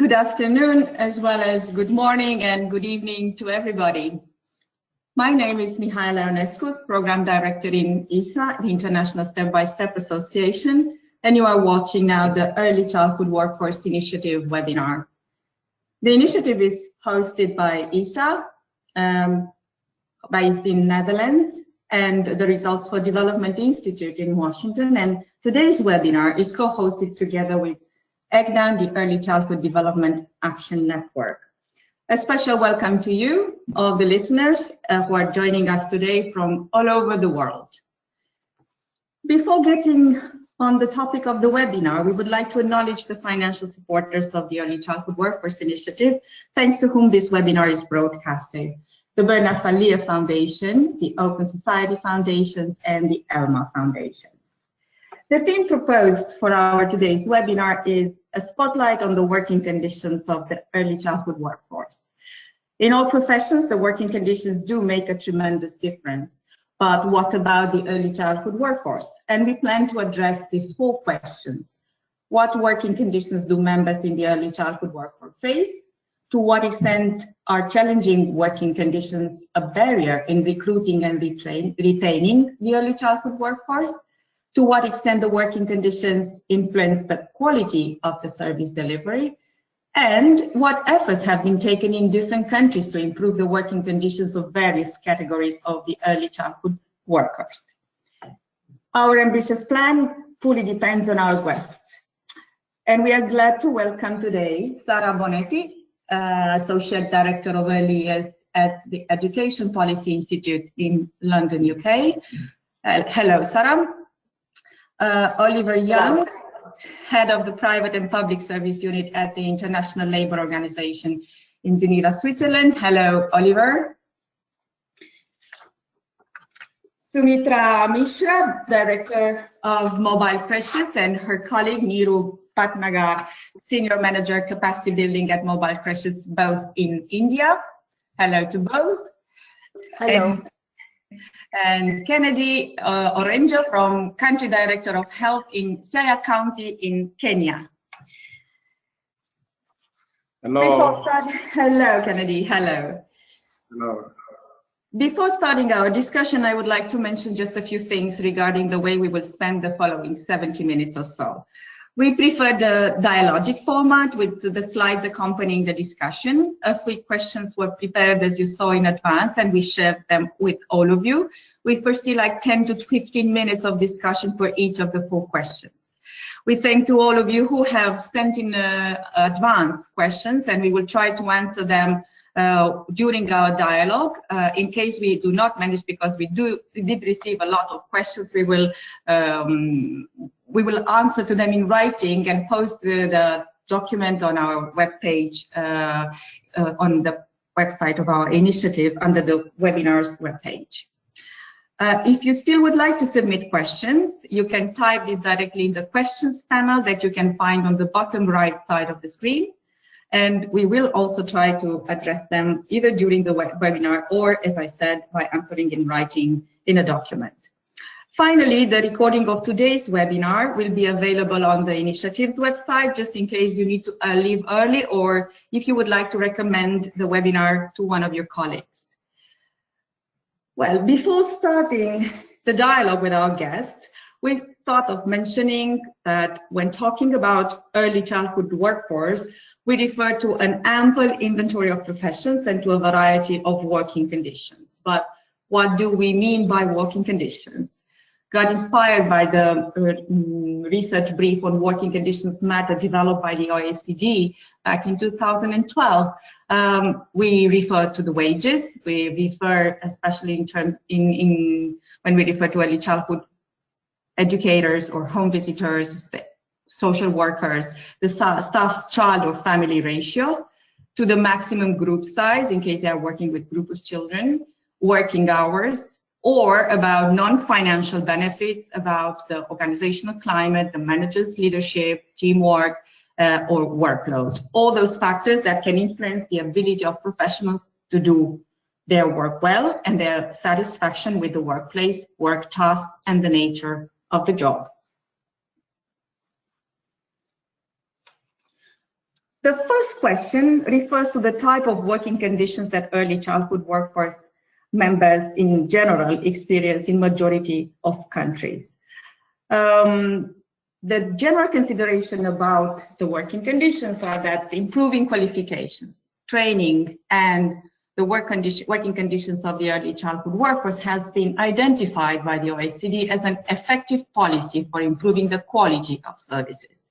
Good afternoon, as well as good morning and good evening to everybody. My name is Mihaela Ionescu, Program Director in ISA, the International Step-by-Step Association, and you are watching now the Early Childhood Workforce Initiative webinar. The initiative is hosted by ISA, based in Netherlands, and the Results for Development Institute in Washington, and today's webinar is co-hosted together with ECDAN, the Early Childhood Development Action Network. A special welcome to you, all the listeners who are joining us today from all over the world. Before getting on the topic of the webinar, we would like to acknowledge the financial supporters of the Early Childhood Workforce Initiative, thanks to whom this webinar is broadcasted: the Bernard van Leer Foundation, the Open Society Foundation, and the ELMA Foundation. The theme proposed for our today's webinar is a spotlight on the working conditions of the early childhood workforce. In all professions, the working conditions do make a tremendous difference. But what about the early childhood workforce? And we plan to address these 4 questions. What working conditions do members in the early childhood workforce face? To what extent are challenging working conditions a barrier in recruiting and retaining the early childhood workforce? To what extent the working conditions influence the quality of the service delivery? And what efforts have been taken in different countries to improve the working conditions of various categories of the early childhood workers? Our ambitious plan fully depends on our guests. And we are glad to welcome today Sara Bonetti, Associate Director of Early Years at the Education Policy Institute in London, UK. Hello, Sara. Oliver Young, Head of the Private and Public Service Unit at the International Labour Organization in Geneva, Switzerland. Hello, Oliver. Sumitra Mishra, Director of Mobile Creches, and her colleague Neeru Patnagar, Senior Manager Capacity Building at Mobile Creches, both in India. Hello to both. Hello. And Kennedy Orenjo, from Country Director of Health in Siaya County in Kenya. Hello. Hello, Kennedy. Hello. Hello. Before starting our discussion, I would like to mention just a few things regarding the way we will spend the following 70 minutes or so. We prefer the dialogic format with the slides accompanying the discussion. A few questions were prepared, as you saw, in advance, and we shared them with all of you. We foresee like 10 to 15 minutes of discussion for each of the 4 questions. We thank to all of you who have sent in advance questions, and we will try to answer them during our dialogue. In case we do not manage, because we did receive a lot of questions, we will answer to them in writing and post the document on our webpage, on the website of our initiative under the webinars webpage. If you still would like to submit questions, you can type this directly in the questions panel that you can find on the bottom right side of the screen. And we will also try to address them either during the webinar or, as I said, by answering in writing in a document. Finally, the recording of today's webinar will be available on the initiative's website, just in case you need to leave early, or if you would like to recommend the webinar to one of your colleagues. Well, before starting the dialogue with our guests, we thought of mentioning that when talking about early childhood workforce, we refer to an ample inventory of professions and to a variety of working conditions. But what do we mean by working conditions? Got inspired by the research brief on working conditions matter developed by the OECD back in 2012. We refer to the wages. We refer, especially in terms when we refer to early childhood educators or home visitors, social workers, the staff child or family ratio, to the maximum group size in case they are working with group of children, working hours, or about non-financial benefits, about the organizational climate, the manager's leadership, teamwork, or workload. All those factors that can influence the ability of professionals to do their work well and their satisfaction with the workplace, work tasks, and the nature of the job. The first question refers to the type of working conditions that early childhood workforce members in general experience in majority of countries. The general consideration about the working conditions are that improving qualifications, training, and the working conditions of the early childhood workforce has been identified by the OECD as an effective policy for improving the quality of services.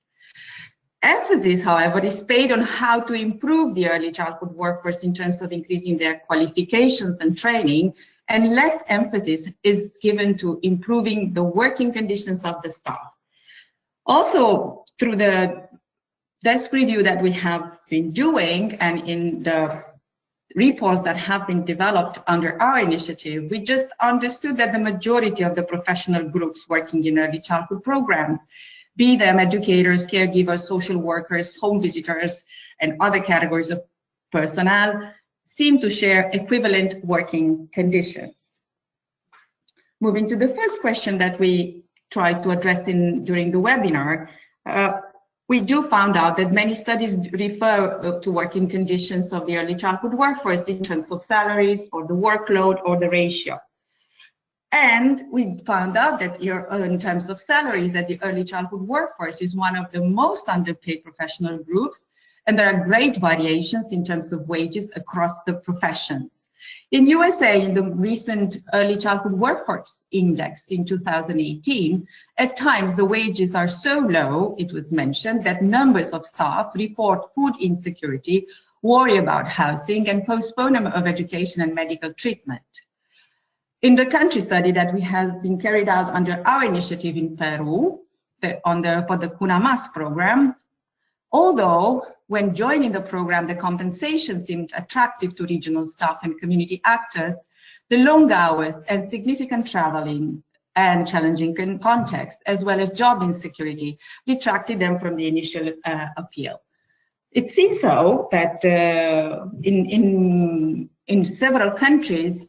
Emphasis, however, is paid on how to improve the early childhood workforce in terms of increasing their qualifications and training, and less emphasis is given to improving the working conditions of the staff. Also, through the desk review that we have been doing and in the reports that have been developed under our initiative, we just understood that the majority of the professional groups working in early childhood programs, be them educators, caregivers, social workers, home visitors, and other categories of personnel, seem to share equivalent working conditions. Moving to the first question that we tried to address during the webinar, we do find out that many studies refer to working conditions of the early childhood workforce in terms of salaries or the workload or the ratio. And we found out that in terms of salaries, that the early childhood workforce is one of the most underpaid professional groups, and there are great variations in terms of wages across the professions. In USA, in the recent Early Childhood Workforce Index in 2018, at times the wages are so low, it was mentioned, that numbers of staff report food insecurity, worry about housing, and postponement of education and medical treatment. In the country study that we have been carried out under our initiative in Peru, for the CUNAMAS program, although when joining the program, the compensation seemed attractive to regional staff and community actors, the long hours and significant traveling and challenging context, as well as job insecurity, detracted them from the initial appeal. It seems so that in several countries,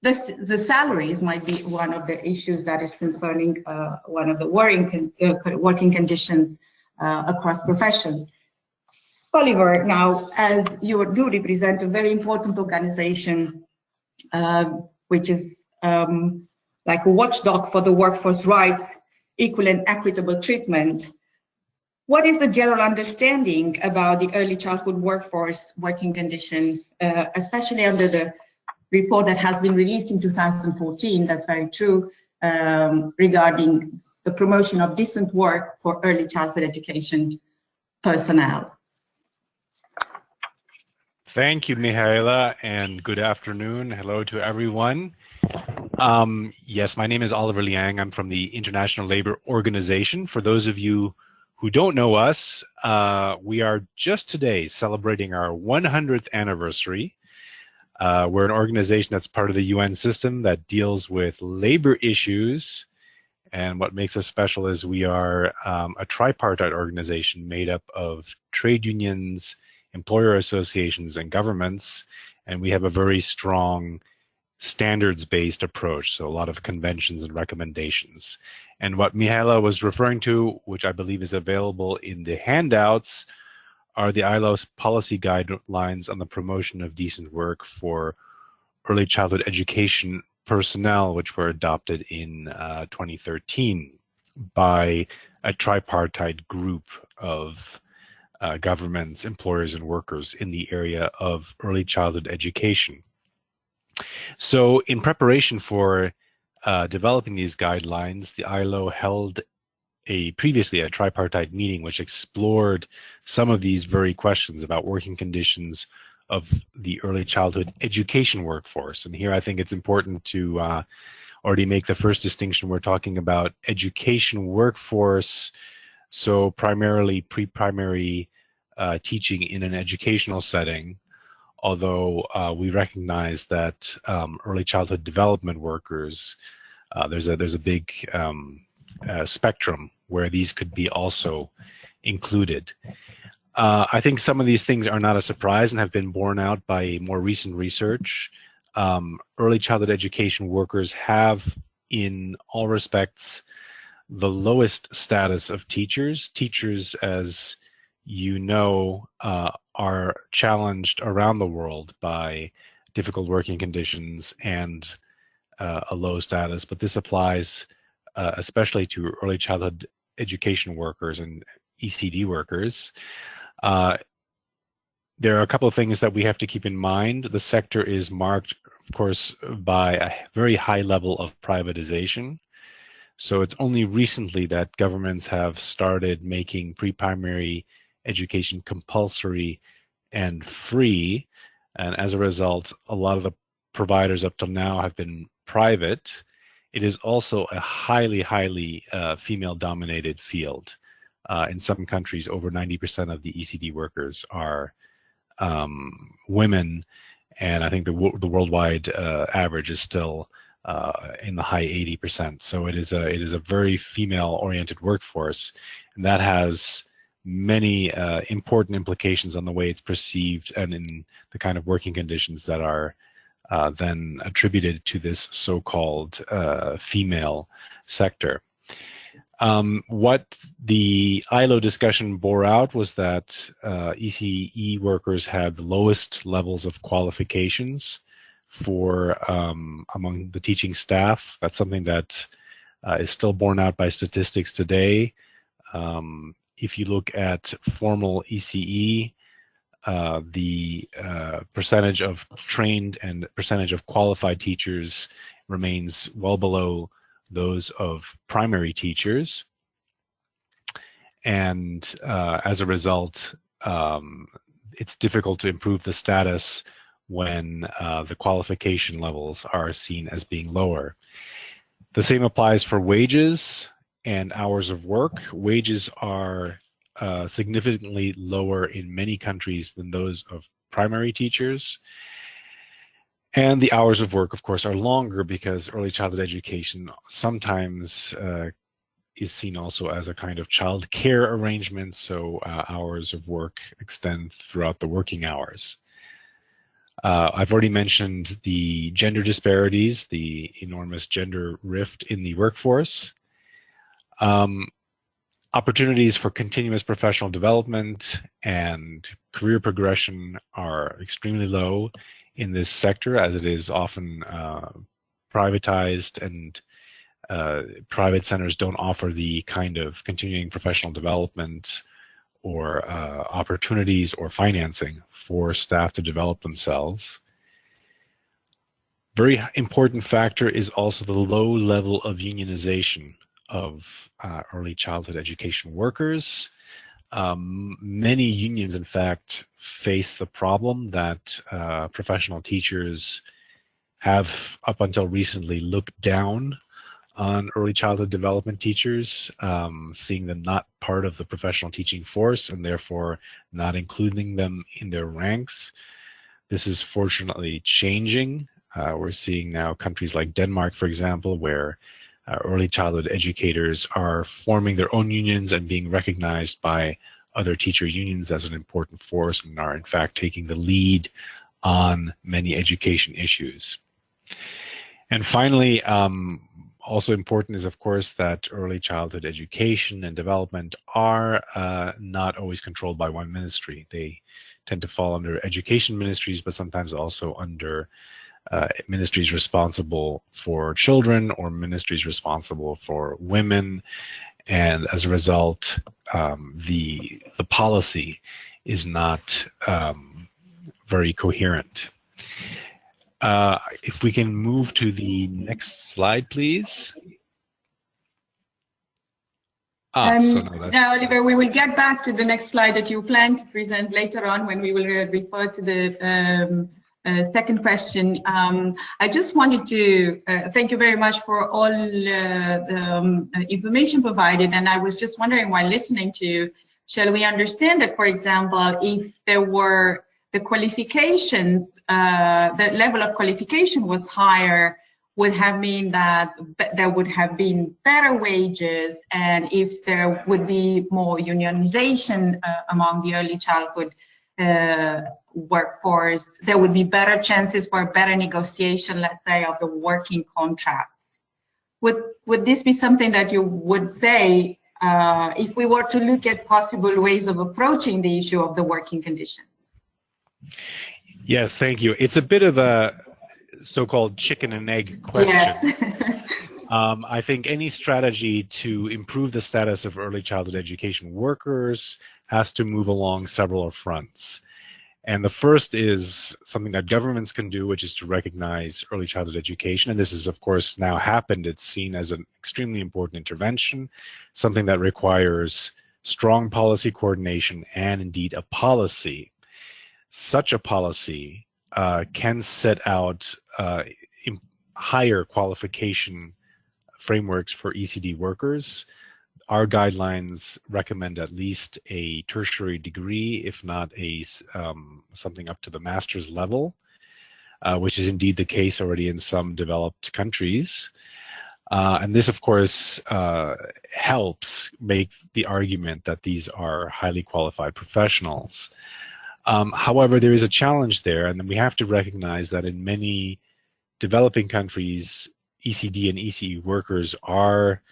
the salaries might be one of the issues that is concerning one of the working conditions across professions. Oliver, now, as you do represent a very important organization, which is like a watchdog for the workforce rights, equal and equitable treatment, what is the general understanding about the early childhood workforce working condition, especially under the report that has been released in 2014, that's very true, regarding the promotion of decent work for early childhood education personnel? Thank you, Mihaela, and good afternoon. Hello to everyone. Yes, my name is Oliver Liang. I'm from the International Labour Organization. For those of you who don't know us, we are just today celebrating our 100th anniversary. We're an organization that's part of the UN system that deals with labor issues. And what makes us special is we are a tripartite organization made up of trade unions, employer associations, and governments. And we have a very strong standards-based approach, so a lot of conventions and recommendations. And what Mihaela was referring to, which I believe is available in the handouts, are the ILO's policy guidelines on the promotion of decent work for early childhood education personnel, which were adopted in 2013 by a tripartite group of governments, employers, and workers in the area of early childhood education. So in preparation for developing these guidelines, the ILO held previously a tripartite meeting which explored some of these very questions about working conditions of the early childhood education workforce. And here I think it's important to already make the first distinction. We're talking about education workforce, so primarily pre-primary teaching in an educational setting, although we recognize that early childhood development workers, there's a big spectrum where these could be also included. I think some of these things are not a surprise and have been borne out by more recent research. Early childhood education workers have, in all respects, the lowest status of teachers. Teachers, as you know, are challenged around the world by difficult working conditions and a low status, but this applies especially to early childhood education workers and ECD workers. There are a couple of things that we have to keep in mind. The sector is marked, of course, by a very high level of privatization. So it's only recently that governments have started making pre-primary education compulsory and free. And as a result, a lot of the providers up till now have been private. It is also a highly female-dominated field. In some countries, over 90% of the ECD workers are women, and I think the worldwide average is still in the high 80%. So it is a very female-oriented workforce, and that has many important implications on the way it's perceived and in the kind of working conditions that are then attributed to this so-called female sector. What the ILO discussion bore out was that ECE workers had the lowest levels of qualifications for among the teaching staff. That's something that is still borne out by statistics today. If you look at formal ECE, the percentage of trained and percentage of qualified teachers remains well below those of primary teachers, and as a result, it's difficult to improve the status when the qualification levels are seen as being lower. The same applies for wages and hours of work. Wages are significantly lower in many countries than those of primary teachers. And the hours of work, of course, are longer because early childhood education sometimes is seen also as a kind of child care arrangement, so hours of work extend throughout the working hours. I've already mentioned the gender disparities, the enormous gender rift in the workforce. Opportunities for continuous professional development and career progression are extremely low in this sector, as it is often privatized, and private centers don't offer the kind of continuing professional development or opportunities or financing for staff to develop themselves. Very important factor is also the low level of unionization of early childhood education workers. Many unions, in fact, face the problem that professional teachers have, up until recently, looked down on early childhood development teachers, seeing them not part of the professional teaching force and therefore not including them in their ranks. This is fortunately changing. We're seeing now countries like Denmark, for example, where early childhood educators are forming their own unions and being recognized by other teacher unions as an important force, and are in fact taking the lead on many education issues. And finally, also important is, of course, that early childhood education and development are not always controlled by one ministry. They tend to fall under education ministries, but sometimes also under ministries responsible for children or ministries responsible for women, and as a result, the policy is not very coherent. If we can move to the next slide, please. Now, Oliver, we will get back to the next slide that you plan to present later on when we will refer to the second question. I just wanted to thank you very much for all the information provided, and I was just wondering, while listening to you, shall we understand that, for example, if there were the qualifications, the level of qualification was higher, would have mean that there would have been better wages, and if there would be more unionization among the early childhood workforce, there would be better chances for a better negotiation, let's say, of the working contracts. Would this be something that you would say if we were to look at possible ways of approaching the issue of the working conditions. Yes, thank you. It's a bit of a so-called chicken and egg question. Yes. I think any strategy to improve the status of early childhood education workers has to move along several fronts. And the first is something that governments can do, which is to recognize early childhood education. And this has, of course, now happened. It's seen as an extremely important intervention, something that requires strong policy coordination and indeed a policy. Such a policy can set out higher qualification frameworks for ECD workers. Our guidelines recommend at least a tertiary degree, if not a something up to the master's level, which is indeed the case already in some developed countries. And this, of course, helps make the argument that these are highly qualified professionals. However, there is a challenge there, and we have to recognize that in many developing countries, ECD and ECE workers are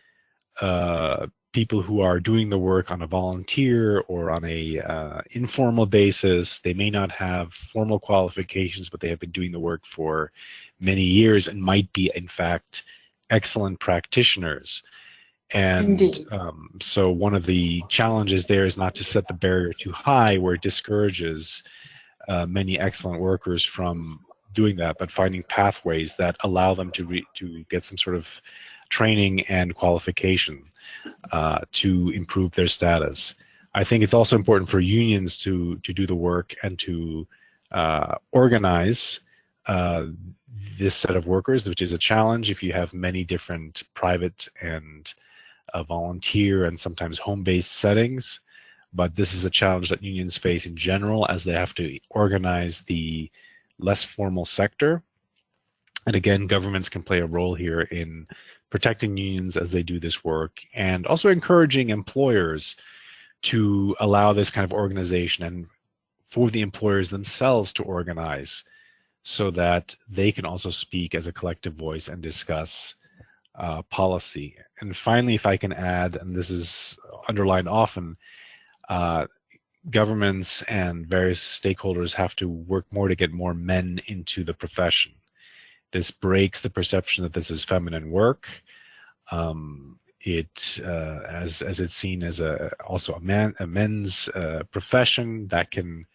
people who are doing the work on a volunteer or on a informal basis. They may not have formal qualifications, but they have been doing the work for many years and might be, in fact, excellent practitioners. And so one of the challenges there is not to set the barrier too high where it discourages many excellent workers from doing that, but finding pathways that allow them to get some sort of training and qualification to improve their status. I think it's also important for unions to do the work and to organize this set of workers, which is a challenge if you have many different private and volunteer and sometimes home-based settings. But this is a challenge that unions face in general as they have to organize the less formal sector. And again, governments can play a role here in protecting unions as they do this work, and also encouraging employers to allow this kind of organization and for the employers themselves to organize so that they can also speak as a collective voice and discuss policy. And finally, if I can add, and this is underlined often, governments and various stakeholders have to work more to get more men into the profession. This breaks the perception that this is feminine work. As it's seen as also a men's profession that can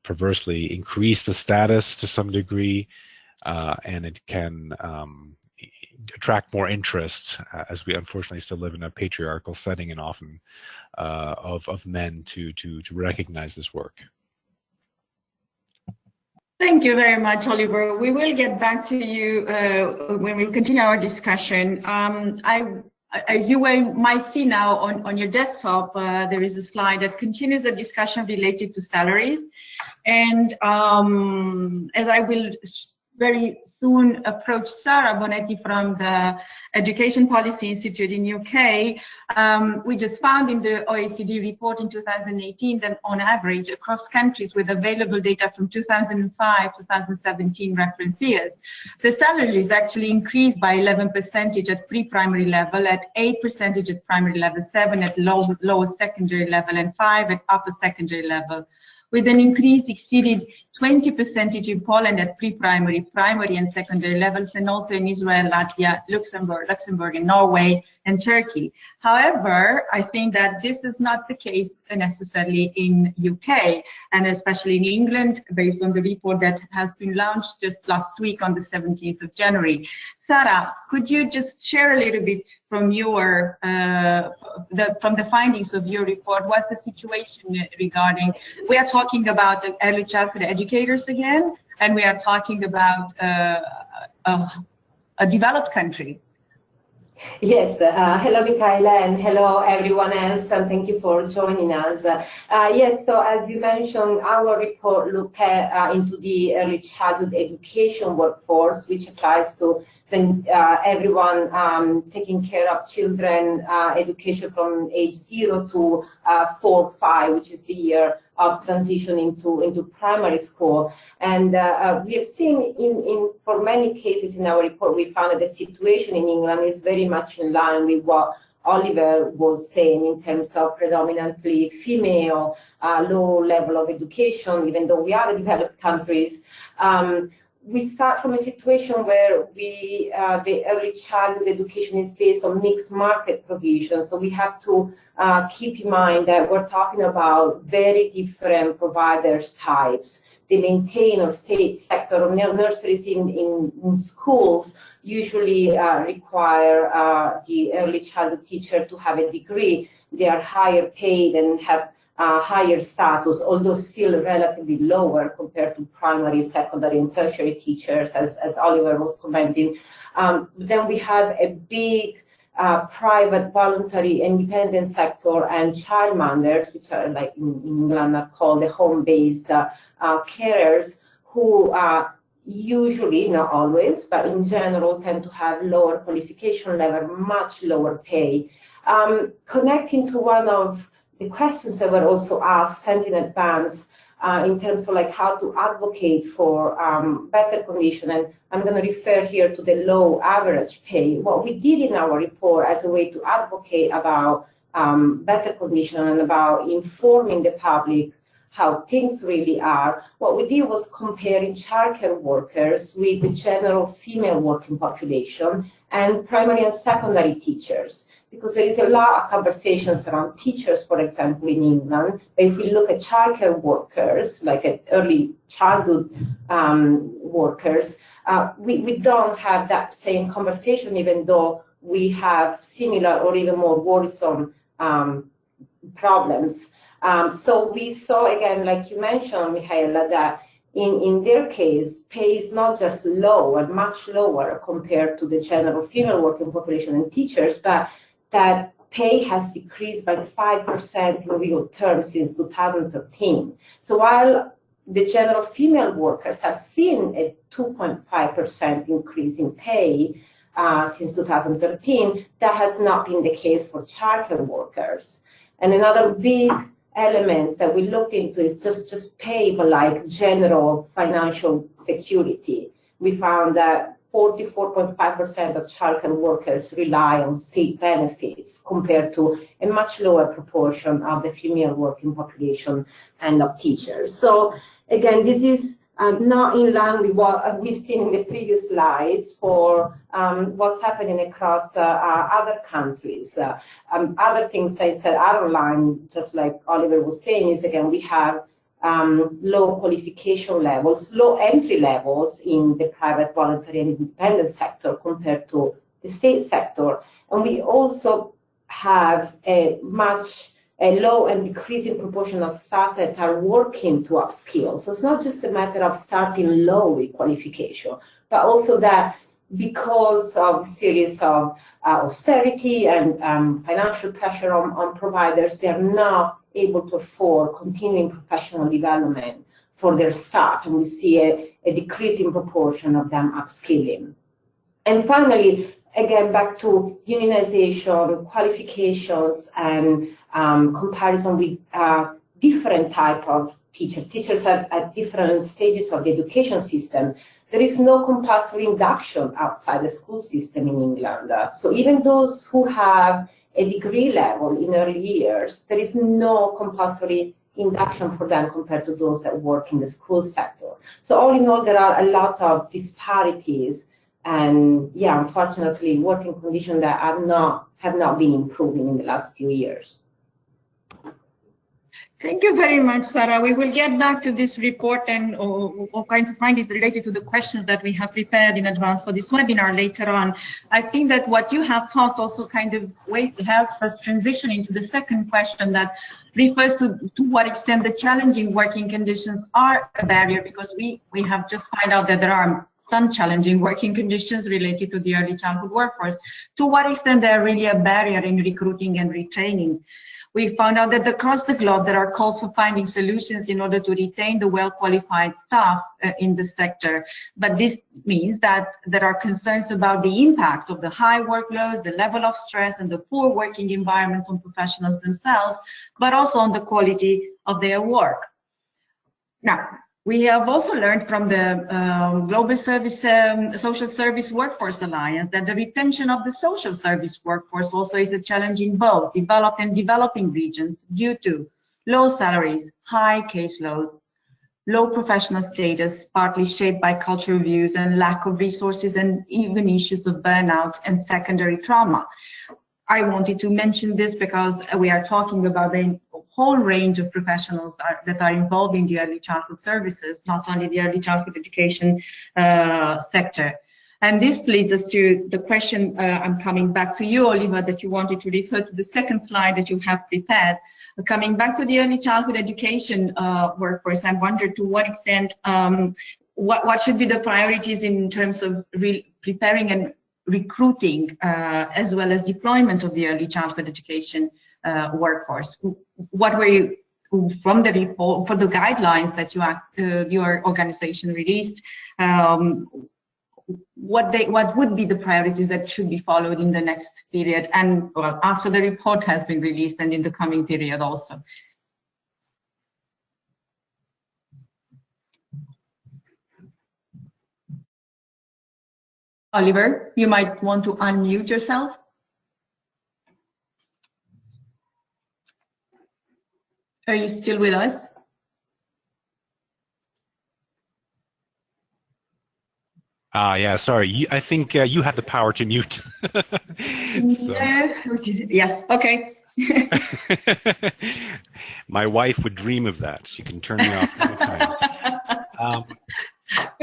perversely increase the status to some degree, and it can attract more interest, as we unfortunately still live in a patriarchal setting, and often of men to recognize this work. Thank you very much, Oliver. We will get back to you when we continue our discussion. As you might see now on your desktop, there is a slide that continues the discussion related to salaries. And as I will very soon approach Sara Bonetti from the Education Policy Institute in UK, we just found in the OECD report in 2018 that on average across countries with available data from 2005 to 2017 reference years, the salaries actually increased by 11% at pre-primary level, at 8% at primary level, 7% at lower secondary level, and 5% at upper secondary level, with an increase exceeded 20% in Poland at pre-primary, primary and secondary levels, and also in Israel, Latvia, Luxembourg and Norway and Turkey. However, I think that this is not the case necessarily in UK, and especially in England, based on the report that has been launched just last week on the 17th of January. Sara, could you just share a little bit from your from the findings of your report? What's the situation regarding, we are talking about the early childhood educators again, and we are talking about a developed country. Yes, hello Michaela, and hello everyone else, and thank you for joining us. Yes, so as you mentioned, our report looked into the early childhood education workforce, which applies to everyone taking care of children, education from age 0 to 4, 5, which is the year of transition into primary school. And we have seen for many cases in our report, we found that the situation in England is very much in line with what Oliver was saying in terms of predominantly female, low level of education, even though we are developed countries. We start from a situation where the early childhood education is based on mixed market provision. So we have to keep in mind that we're talking about very different providers types. The maintained or state sector or nurseries in schools usually require the early childhood teacher to have a degree. They are higher paid and have higher status, although still relatively lower compared to primary, secondary, and tertiary teachers, as Oliver was commenting. Then we have a big private, voluntary, independent sector and childminders, which are like in England are called the home-based carers, who usually, not always, but in general tend to have lower qualification level, much lower pay. Connecting to one of the questions that were also asked, sent in advance, in terms of like how to advocate for better condition, and I'm going to refer here to the low average pay. What we did in our report as a way to advocate about better condition and about informing the public how things really are, what we did was comparing childcare workers with the general female working population and primary and secondary teachers. Because there is a lot of conversations around teachers, for example, in England. If we look at childcare workers, like at early childhood workers, we don't have that same conversation, even though we have similar or even more worrisome problems. So we saw, again, like you mentioned, Michaela, that in their case, pay is not just low and much lower compared to the general female working population and teachers, but that pay has decreased by 5% in real terms since 2013. So while the general female workers have seen a 2.5% increase in pay since 2013, that has not been the case for childcare workers. And another big element that we look into is just pay, but like general financial security. We found that 44.5% of childcare workers rely on state benefits compared to a much lower proportion of the female working population and of teachers. So again, this is not in line with what we've seen in the previous slides for what's happening across other countries. Other things I said outline, just like Oliver was saying, is again, we have low qualification levels, low entry levels in the private, voluntary, and independent sector compared to the state sector. And we also have a low and decreasing proportion of staff that are working to upskill. So it's not just a matter of starting low with qualification, but also that because of a series of austerity and financial pressure on providers, they are not able to afford continuing professional development for their staff, and we see a decreasing proportion of them upskilling. And finally, again, back to unionization, qualifications, and comparison with different type of teachers. Teachers at different stages of the education system. There is no compulsory induction outside the school system in England. So even those who have a degree level in early years, there is no compulsory induction for them compared to those that work in the school sector. So all in all, there are a lot of disparities, and yeah, unfortunately, working conditions that have not been improving in the last few years. Thank you very much, Sarah. We will get back to this report and all kinds of findings related to the questions that we have prepared in advance for this webinar later on. I think that what you have talked also kind of helps us transition into the second question that refers to what extent the challenging working conditions are a barrier, because we have just found out that there are some challenging working conditions related to the early childhood workforce. To what extent they are really a barrier in recruiting and retraining? We found out that across the globe there are calls for finding solutions in order to retain the well-qualified staff in the sector. But this means that there are concerns about the impact of the high workloads, the level of stress, and the poor working environments on professionals themselves, but also on the quality of their work. Now, We have also learned from the Global Social Service Workforce Alliance that the retention of the social service workforce also is a challenge in both developed and developing regions due to low salaries, high caseload, low professional status, partly shaped by cultural views and lack of resources, and even issues of burnout and secondary trauma. I wanted to mention this because we are talking about the whole range of professionals that are involved in the early childhood services, not only the early childhood education sector. And this leads us to the question, I'm coming back to you, Oliver, that you wanted to refer to the second slide that you have prepared. Coming back to the early childhood education workforce, I wondered to what extent, what should be the priorities in terms of preparing and recruiting as well as deployment of the early childhood education workforce. What were you, from the report, for the guidelines that your organization released, what would be the priorities that should be followed in the next period and after the report has been released and in the coming period also? Oliver, you might want to unmute yourself. Are you still with us? Yeah, sorry. I think you had the power to mute. Yes, okay. My wife would dream of that. She can turn me off anytime.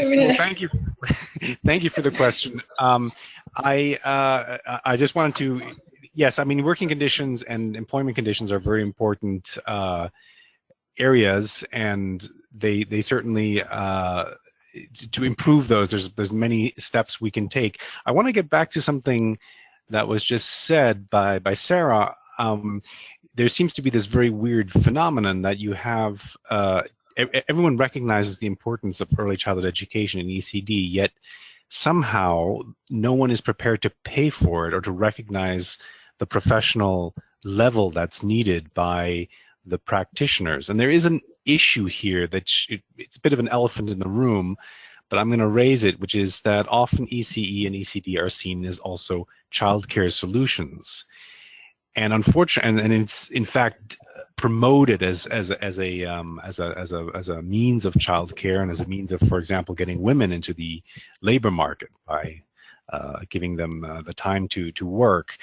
So thank you. Thank you for the question. I just wanted to, yes, I mean, working conditions and employment conditions are very important areas, and they certainly, to improve those, there's many steps we can take. I want to get back to something that was just said by Sarah. There seems to be this very weird phenomenon that you have, everyone recognizes the importance of early childhood education in ECD, yet somehow no one is prepared to pay for it or to recognize the professional level that's needed by the practitioners. And there is an issue here that it's a bit of an elephant in the room, but I'm going to raise it, which is that often ECE and ECD are seen as also childcare solutions. And unfortunately, and it's in fact promoted as a means of childcare and as a means of, for example, getting women into the labor market by giving them the time to work.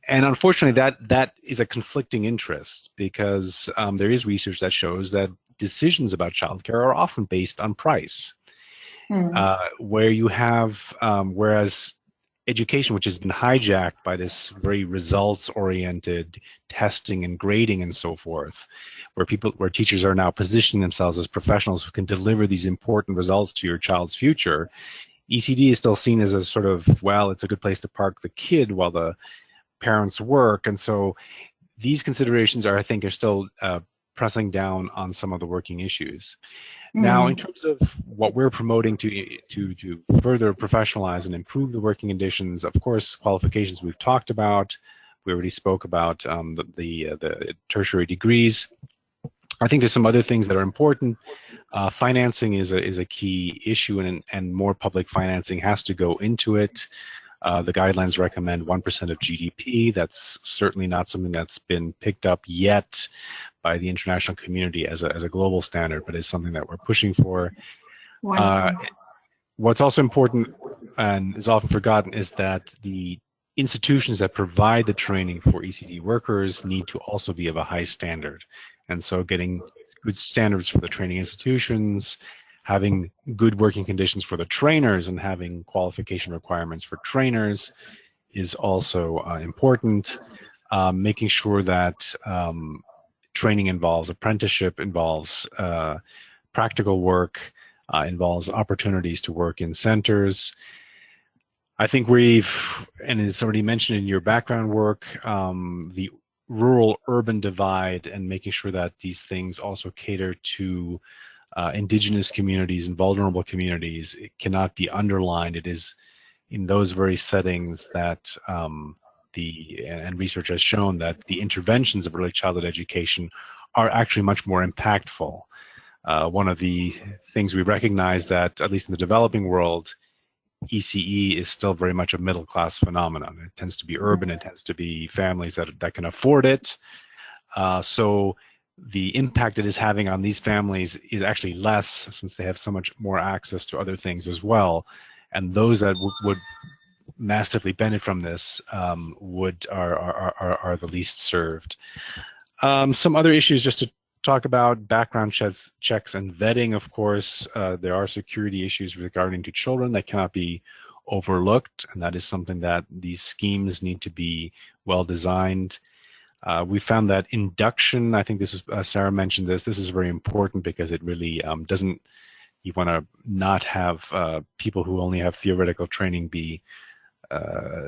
And unfortunately, that is a conflicting interest, because there is research that shows that decisions about childcare are often based on price, where you have, whereas education, which has been hijacked by this very results-oriented testing and grading and so forth, where teachers are now positioning themselves as professionals who can deliver these important results to your child's future, ECD is still seen as a sort of, well, it's a good place to park the kid while the parents work. And so these considerations are, I think, are still pressing down on some of the working issues. Now, in terms of what we're promoting to further professionalize and improve the working conditions, of course, qualifications we've talked about. We already spoke about the tertiary degrees. I think there's some other things that are important. Financing is a key issue, and more public financing has to go into it. The guidelines recommend 1% of GDP. That's certainly not something that's been picked up yet by the international community as a global standard, but is something that we're pushing for. What's also important and is often forgotten is that the institutions that provide the training for ECD workers need to also be of a high standard. And so getting good standards for the training institutions, having good working conditions for the trainers, and having qualification requirements for trainers is also important. Making sure that training involves apprenticeship, involves practical work, involves opportunities to work in centers. I think and it's already mentioned in your background work, the rural-urban divide, and making sure that these things also cater to indigenous communities and vulnerable communities. It cannot be underlined. It is in those very settings that and research has shown that the interventions of early childhood education are actually much more impactful. One of the things we recognize that, at least in the developing world, ECE is still very much a middle-class phenomenon. It tends to be urban. It tends to be families that can afford it. So the impact it is having on these families is actually less, since they have so much more access to other things as well. And those that would massively benefit from this are the least served. Some other issues just to talk about: background checks and vetting. Of course, there are security issues regarding to children that cannot be overlooked, and that is something that these schemes need to be well designed. We found that induction, I think this is, Sarah mentioned this is very important, because it really doesn't, you want to not have people who only have theoretical training be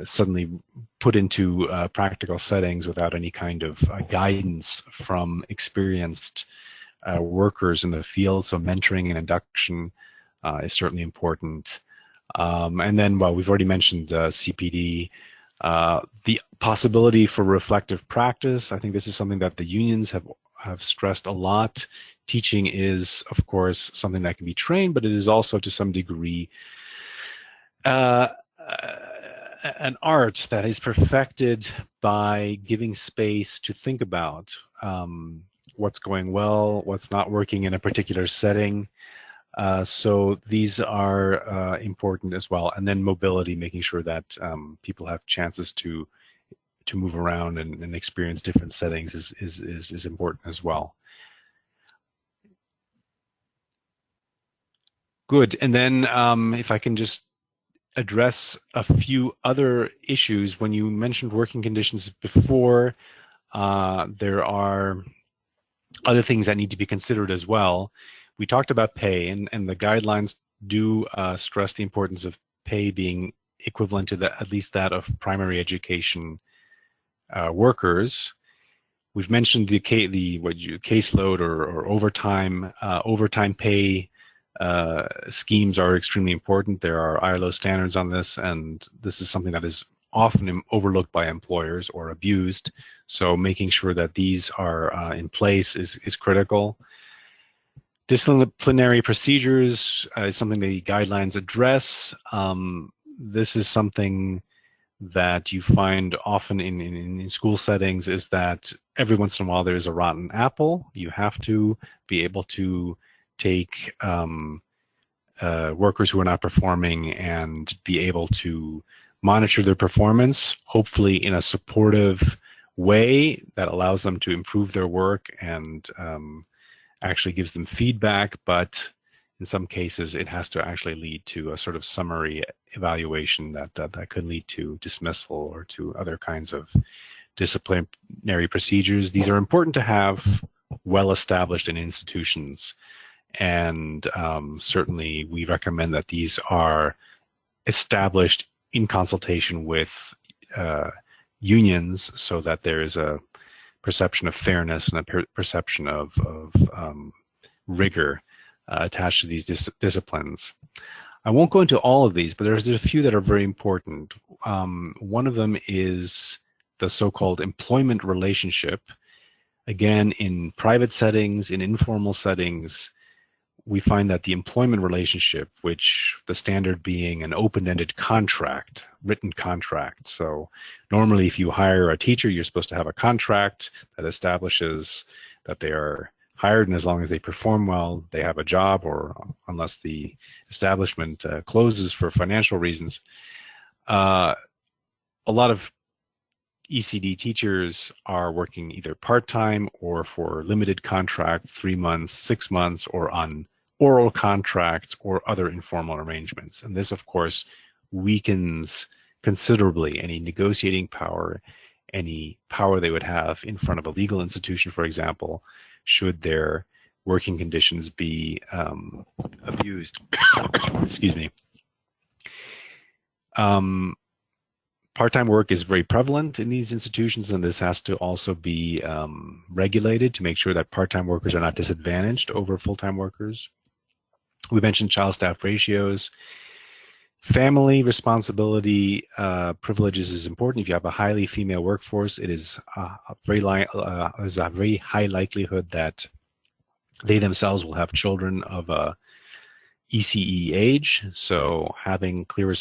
suddenly put into practical settings without any kind of guidance from experienced workers in the field. So mentoring and induction is certainly important. And then, well, we've already mentioned CPD. The possibility for reflective practice, I think this is something that the unions have stressed a lot. Teaching is, of course, something that can be trained, but it is also to some degree an art that is perfected by giving space to think about what's going well, what's not working in a particular setting. So these are important as well. And then mobility, making sure that people have chances to move around and experience different settings is important as well. Good. And then if I can just address a few other issues. When you mentioned working conditions before, there are other things that need to be considered as well. We talked about pay, and the guidelines do stress the importance of pay being equivalent to at least that of primary education workers. We've mentioned the caseload or overtime. Overtime pay schemes are extremely important. There are ILO standards on this, and this is something that is often overlooked by employers or abused. So making sure that these are in place is critical. Disciplinary procedures is something the guidelines address. This is something that you find often in school settings, is that every once in a while there's a rotten apple. You have to be able to take workers who are not performing and be able to monitor their performance, hopefully in a supportive way that allows them to improve their work and actually gives them feedback. But in some cases, it has to actually lead to a sort of summary evaluation that could lead to dismissal or to other kinds of disciplinary procedures. These are important to have well established in institutions. And certainly we recommend that these are established in consultation with unions, so that there is a perception of fairness and a perception of rigor attached to these disciplines. I won't go into all of these, but there's a few that are very important. One of them is the so-called employment relationship. Again, in private settings, in informal settings, we find that the employment relationship, which the standard being an open-ended contract, written contract. So normally if you hire a teacher, you're supposed to have a contract that establishes that they are hired, and as long as they perform well, they have a job, or unless the establishment closes for financial reasons. A lot of ECD teachers are working either part-time or for limited contracts, 3 months, 6 months, or on oral contracts or other informal arrangements. And this, of course, weakens considerably any negotiating power, any power they would have in front of a legal institution, for example, should their working conditions be abused. Excuse me. Part-time work is very prevalent in these institutions, and this has to also be regulated to make sure that part-time workers are not disadvantaged over full-time workers. We mentioned child-staff ratios. Family responsibility privileges is important. If you have a highly female workforce, it is there's a very high likelihood that They themselves will have children of a ECE age, so having clear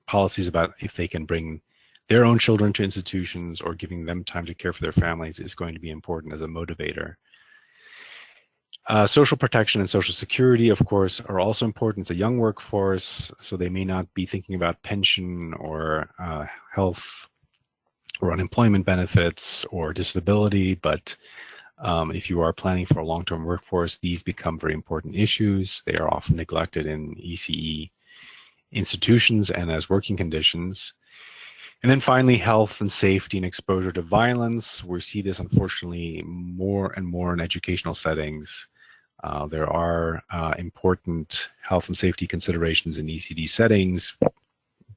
policies about if they can bring their own children to institutions or giving them time to care for their families is going to be important as a motivator. Social protection and social security, of course, are also important. It's a young workforce, so they may not be thinking about pension or health or unemployment benefits or disability, but if you are planning for a long-term workforce, these become very important issues. They are often neglected in ECE institutions and as working conditions. And then finally, health and safety and exposure to violence. We see this, unfortunately, more and more in educational settings. There are important health and safety considerations in ECD settings,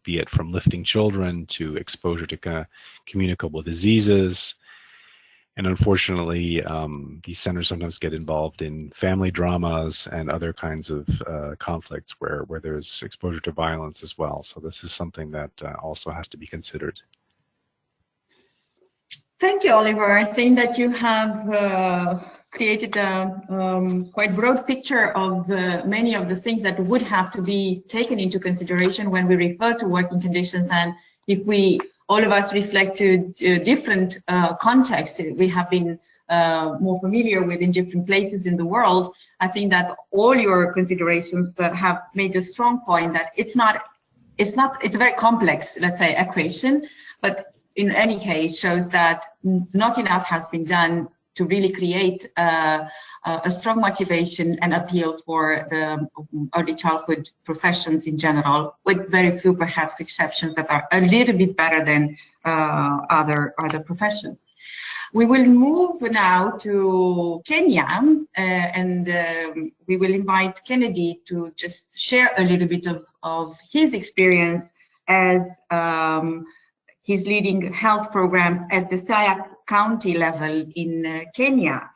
be it from lifting children to exposure to communicable diseases. And unfortunately, these centers sometimes get involved in family dramas and other kinds of conflicts where there's exposure to violence as well. So this is something that also has to be considered. Thank you, Oliver. I think that you have created a quite broad picture of many of the things that would have to be taken into consideration when we refer to working conditions. And if we all of us reflect to different contexts we have been more familiar with in different places in the world, I think that all your considerations have made a strong point that it's a very complex, let's say, equation, but in any case shows that not enough has been done to really create a strong motivation and appeal for the early childhood professions in general, with very few perhaps exceptions that are a little bit better than other professions. We will move now to Kenya, and we will invite Kennedy to just share a little bit of his experience as he's leading health programs at the Siaya County level in Kenya.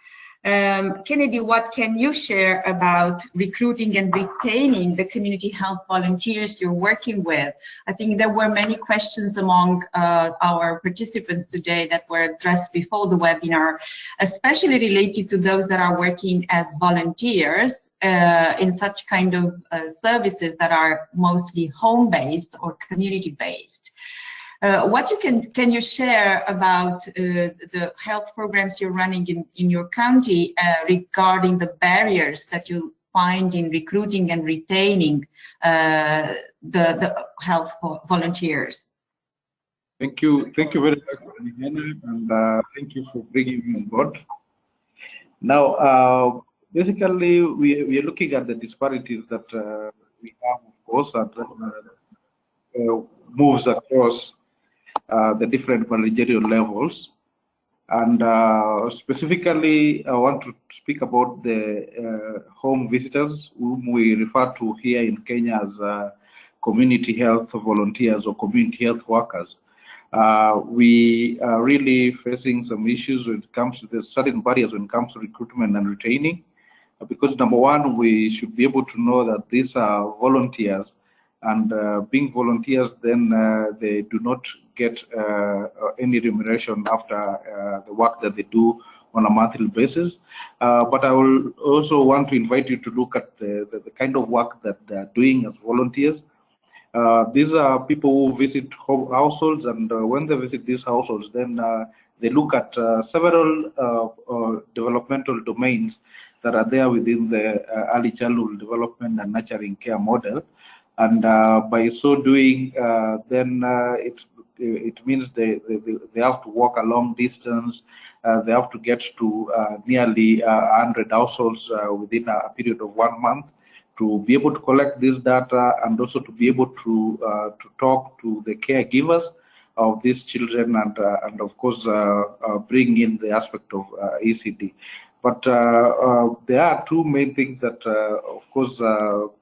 Kennedy, what can you share about recruiting and retaining the community health volunteers you're working with? I think there were many questions among our participants today that were addressed before the webinar, especially related to those that are working as volunteers in such kind of services that are mostly home-based or community-based. What can you share about the health programs you're running in your county regarding the barriers that you find in recruiting and retaining the health volunteers? Thank you very much, and thank you for bringing me on board. Now, basically, we are looking at the disparities that we have, of course, and moves across the different managerial levels, and specifically I want to speak about the home visitors, whom we refer to here in Kenya as community health volunteers or community health workers. We are really facing some issues when it comes to the certain barriers when it comes to recruitment and retaining, because number one, we should be able to know that these are volunteers, and being volunteers, then they do not get any remuneration after the work that they do on a monthly basis. But I will also want to invite you to look at the kind of work that they are doing as volunteers. These are people who visit households, and when they visit these households, then they look at several developmental domains that are there within the early childhood development and nurturing care model. And by so doing, then it means they have to walk a long distance. They have to get to nearly 100 households within a period of 1 month to be able to collect this data, and also to be able to talk to the caregivers of these children, and of course bring in the aspect of ECD. But there are two main things that, of course,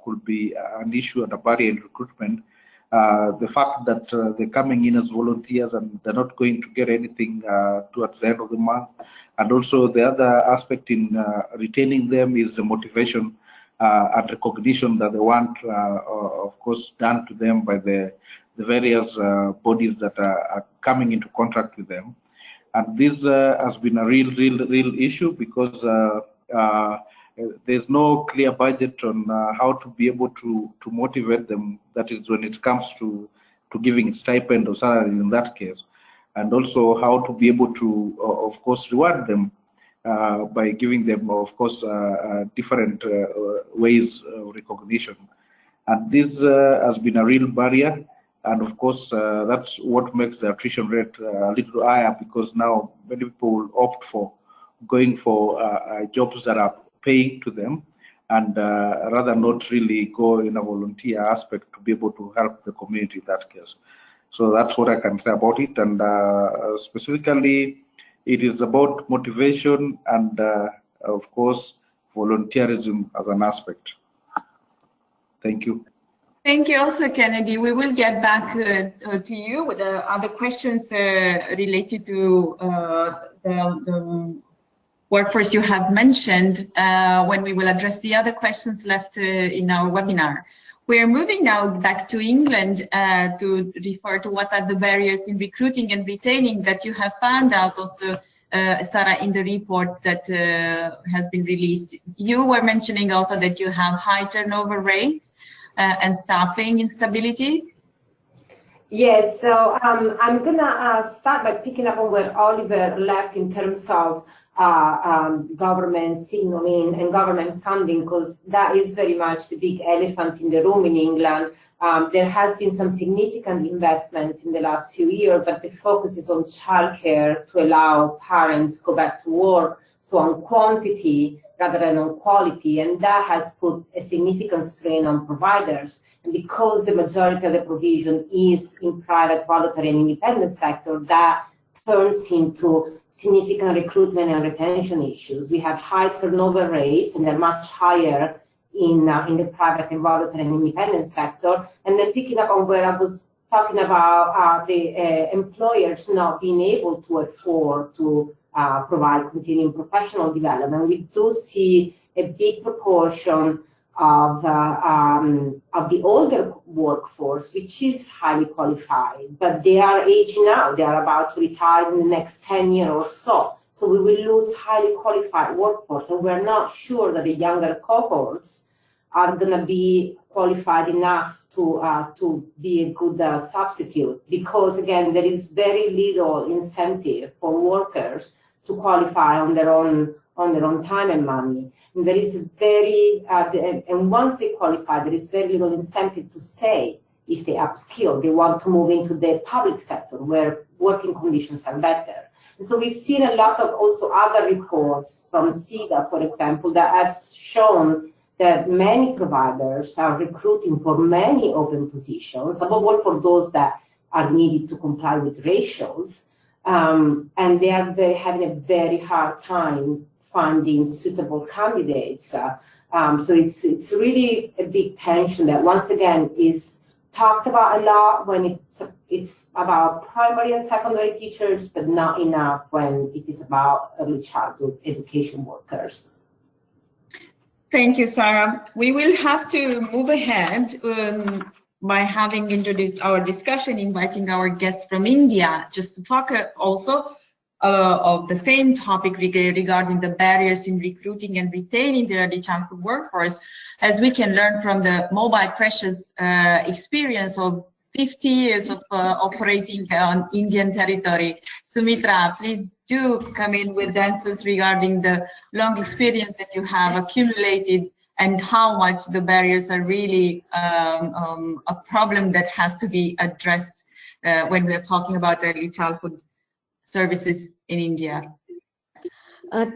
could be an issue and a barrier in recruitment. The fact that they're coming in as volunteers and they're not going to get anything towards the end of the month. And also the other aspect in retaining them is the motivation and recognition that they want, of course, done to them by the various bodies that are coming into contact with them. And this has been a real issue, because there's no clear budget on how to be able to motivate them. That is when it comes to giving stipend or salary in that case, and also how to be able to, of course, reward them by giving them, of course, different ways of recognition. And this has been a real barrier. And of course, that's what makes the attrition rate a little higher, because now many people will opt for going for jobs that are paying to them, and rather not really go in a volunteer aspect to be able to help the community in that case. So that's what I can say about it. And specifically, it is about motivation and, of course, volunteerism as an aspect. Thank you. Thank you also, Kennedy. We will get back to you with other questions related to the workforce you have mentioned when we will address the other questions left in our webinar. We are moving now back to England to refer to what are the barriers in recruiting and retaining that you have found out also, Sarah, in the report that has been released. You were mentioning also that you have high turnover rates and staffing instability. Yes, so I'm gonna start by picking up on where Oliver left in terms of government signaling and government funding, because that is very much the big elephant in the room in England. There has been some significant investments in the last few years, but the focus is on childcare to allow parents to go back to work, so on quantity rather than on quality, and that has put a significant strain on providers. And because the majority of the provision is in private, voluntary, and independent sector, that turns into significant recruitment and retention issues. We have high turnover rates, and they're much higher in the private and voluntary and independent sector. And then picking up on where I was talking about the employers not being able to afford to provide continuing professional development, we do see a big proportion of the older workforce, which is highly qualified, but they are aging out. They are about to retire in the next 10 years or so. So we will lose highly qualified workforce, and we're not sure that the younger cohorts are going to be qualified enough to be a good substitute, because again, there is very little incentive for workers to qualify on their own time and money. And there is and once they qualify, there is very little incentive to say if they upskill, they want to move into the public sector where working conditions are better. And so we've seen a lot of also other reports from SIDA, for example, that have shown that many providers are recruiting for many open positions, above all for those that are needed to comply with ratios, and they are having a very hard time finding suitable candidates. So it's really a big tension that once again is talked about a lot when it's about primary and secondary teachers, but not enough when it is about early childhood education workers. Thank you, Sarah. We will have to move ahead by having introduced our discussion, inviting our guests from India, just to talk also of the same topic regarding the barriers in recruiting and retaining the early childhood workforce, as we can learn from the Mobile Creches experience of 50 years of operating on Indian territory. Sumitra, please do come in with answers regarding the long experience that you have accumulated and how much the barriers are really a problem that has to be addressed when we're talking about early childhood services in India.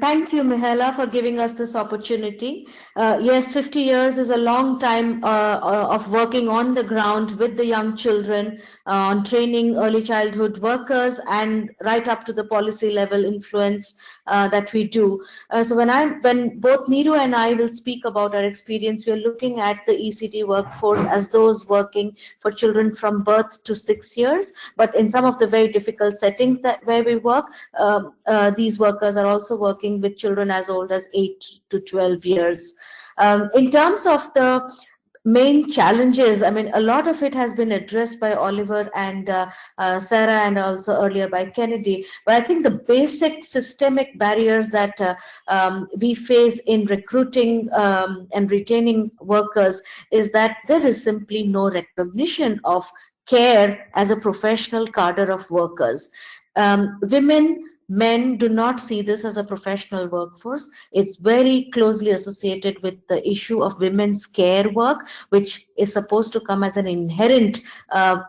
Thank you, Mihaela, for giving us this opportunity. Yes, 50 years is a long time of working on the ground with the young children on training early childhood workers and right up to the policy level influence that we do. So when both Neeru and I will speak about our experience, we are looking at the ECD workforce as those working for children from birth to 6 years. But in some of the very difficult settings where we work, these workers are also working with children as old as 8 to 12 years. In terms of the main challenges, I mean, a lot of it has been addressed by Oliver and Sarah, and also earlier by Kennedy. But I think the basic systemic barriers that we face in recruiting and retaining workers is that there is simply no recognition of care as a professional cadre of workers. Women, men do not see this as a professional workforce. It's very closely associated with the issue of women's care work, which is supposed to come as an inherent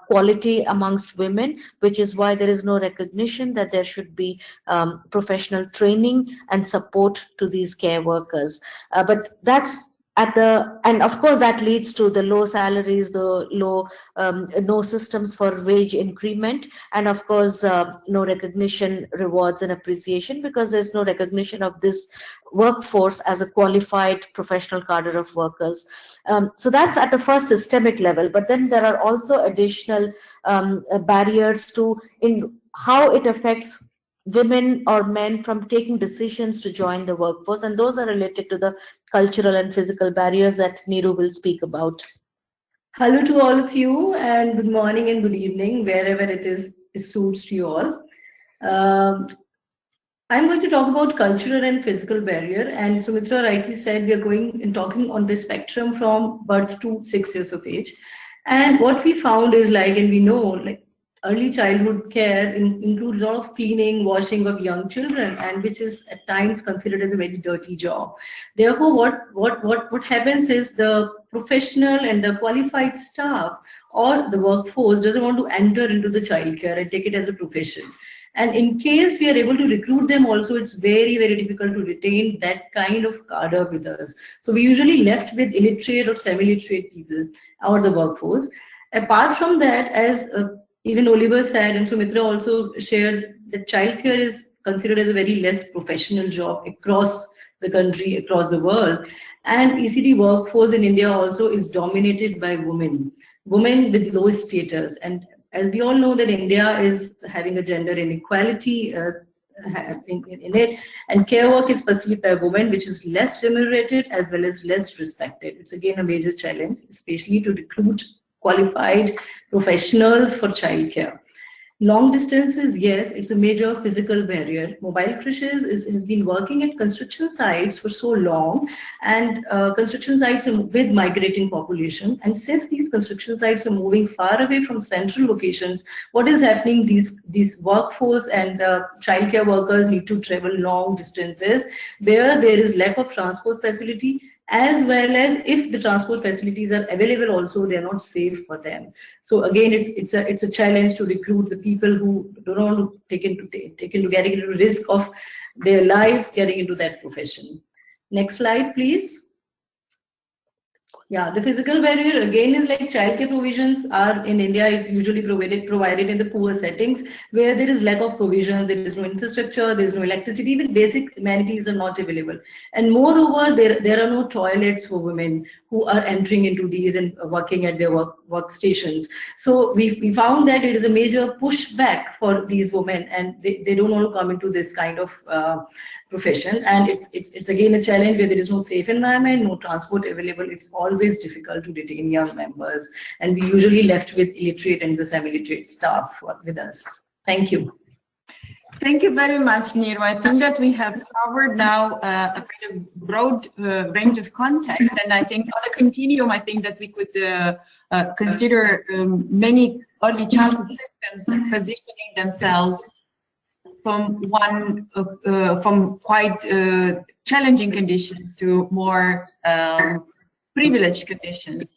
quality amongst women, which is why there is no recognition that there should be professional training and support to these care workers. But that's and of course that leads to the low salaries, the low no systems for wage increment, and of course no recognition, rewards and appreciation, because there's no recognition of this workforce as a qualified professional cadre of workers. So that's at the first systemic level, but then there are also additional barriers to in how it affects women or men from taking decisions to join the workforce, and those are related to the cultural and physical barriers that Neeru will speak about. Hello to all of you, and good morning and good evening, wherever it suits to you all. I'm going to talk about cultural and physical barrier, and Sumitra rightly said we are going and talking on the spectrum from birth to 6 years of age. And what we found is, like, and we know, like, early childhood care includes a lot of cleaning, washing of young children, and which is at times considered as a very dirty job. Therefore, what happens is the professional and the qualified staff or the workforce doesn't want to enter into the childcare and take it as a profession. And in case we are able to recruit them also, it's very, very difficult to retain that kind of cadre with us. So we usually left with illiterate or semi-literate people or the workforce. Apart from that, as even Oliver said, and Sumitra also shared, that childcare is considered as a very less professional job across the country, across the world. And ECD workforce in India also is dominated by women with low status. And as we all know that India is having a gender inequality in it, and care work is perceived by women, which is less remunerated as well as less respected. It's again a major challenge, especially to recruit qualified professionals for childcare. Long distances, yes, it's a major physical barrier. Mobile creches has been working at construction sites for so long, and construction sites with migrating population. And since these construction sites are moving far away from central locations, what is happening? These workforce and childcare workers need to travel long distances where there is lack of transport facility, as well as if the transport facilities are available also, they are not safe for them. So again, it's a challenge to recruit the people who don't want to take into getting into risk of their lives getting into that profession. Next slide, please. Yeah, the physical barrier again is like childcare provisions are in India. It's usually provided in the poor settings where there is lack of provision, there is no infrastructure, there is no electricity, even basic amenities are not available. And moreover, there are no toilets for women who are entering into these and working at their workstations. So we found that it is a major pushback for these women, and they don't want to come into this kind of profession. And it's again a challenge where there is no safe environment, no transport available. It's always difficult to retain young members, and we usually left with illiterate and the semi-literate staff with us. Thank you. Thank you very much, Neeru. I think that we have covered now a kind of broad range of content, and I think on a continuum, I think that we could consider many early childhood systems positioning themselves from quite challenging conditions to more privileged conditions.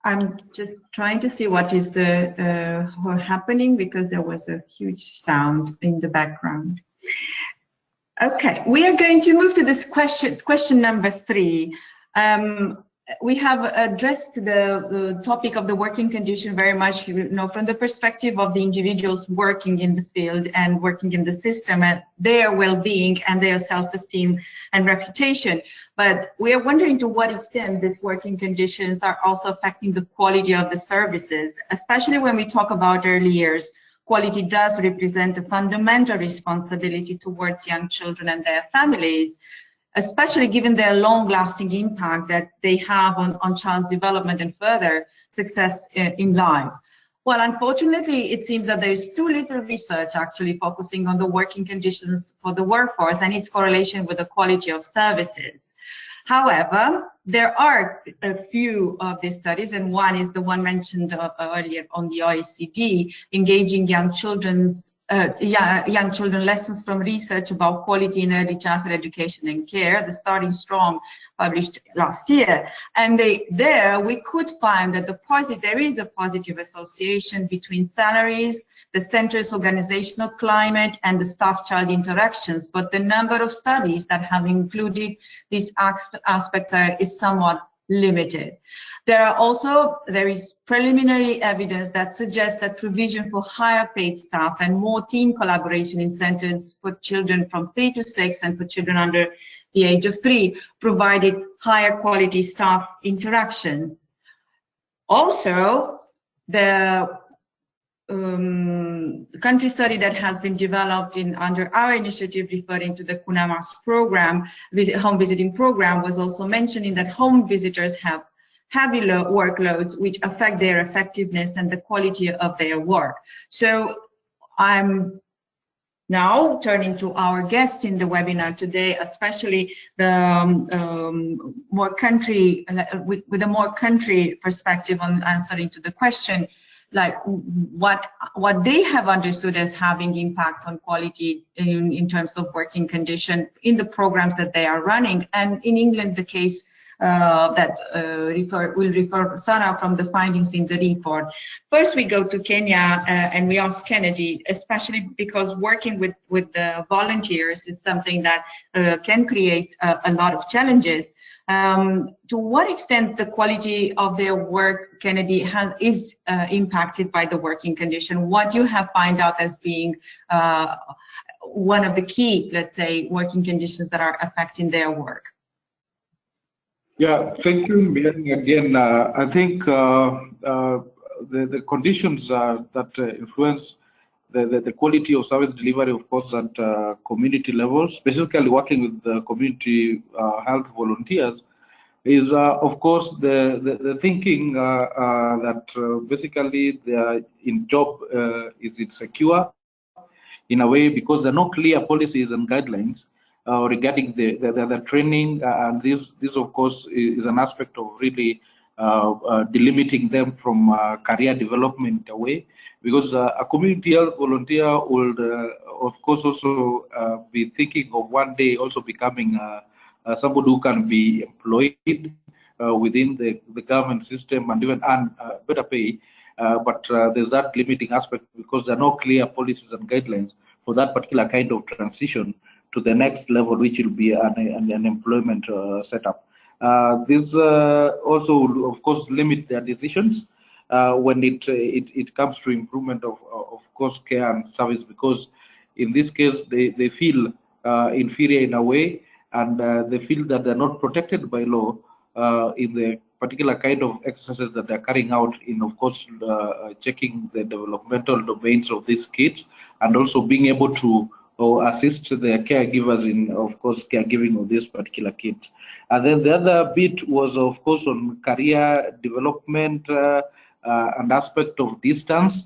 I'm just trying to see what is happening because there was a huge sound in the background. Okay, we are going to move to this question number 3. We have addressed the topic of the working condition very much, from the perspective of the individuals working in the field and working in the system, and their well-being and their self-esteem and reputation. But we are wondering to what extent these working conditions are also affecting the quality of the services, especially when we talk about early years. Quality does represent a fundamental responsibility towards young children and their families. especially given their long-lasting impact that they have on child's development and further success in life? Well, unfortunately, it seems that there is too little research actually focusing on the working conditions for the workforce and its correlation with the quality of services. However, there are a few of these studies, and one is the one mentioned earlier on the OECD, engaging young children lessons from research about quality in early childhood education and care, the Starting Strong, published last year. And there we could find that there is a positive association between salaries, the center's organizational climate, and the staff-child interactions. But the number of studies that have included these aspects is somewhat limited. There is preliminary evidence that suggests that provision for higher paid staff and more team collaboration in centers for children from 3 to 6 and for children under the age of 3 provided higher quality staff interactions. Also, the country study that has been developed under our initiative referring to the KUNAMAS program, home visiting program, was also mentioning that home visitors have heavy workloads which affect their effectiveness and the quality of their work. So I'm now turning to our guests in the webinar today, especially the with a more country perspective on answering to the question, like what they have understood as having impact on quality in terms of working condition in the programs that they are running. And in England, the case will refer Sarah from the findings in the report. First, we go to Kenya and we ask Kennedy, especially because working with the volunteers is something that can create a lot of challenges. To what extent the quality of their work, Kennedy, is impacted by the working condition? What you have found out as being one of the key, let's say, working conditions that are affecting their work? Yeah, thank you, Mary. Again, I think the conditions that influence the quality of service delivery, of course, at community level, specifically working with the community health volunteers, is of course the thinking that basically they are in job is it secure in a way, because there are no clear policies and guidelines regarding the training, and this of course is an aspect of really delimiting them from career development away, because a community health volunteer would of course also be thinking of one day also becoming somebody who can be employed within the government system and even earn better pay, but there's that limiting aspect because there are no clear policies and guidelines for that particular kind of transition to the next level, which will be an employment setup. This also will, of course, limit their decisions when it comes to improvement of course, care and service, because in this case, they feel inferior in a way, and they feel that they're not protected by law in the particular kind of exercises that they're carrying out in, of course, checking the developmental domains of these kids, and also being able to assist their caregivers in, of course, caregiving of these particular kids. And then the other bit was, of course, on career development and aspect of distance.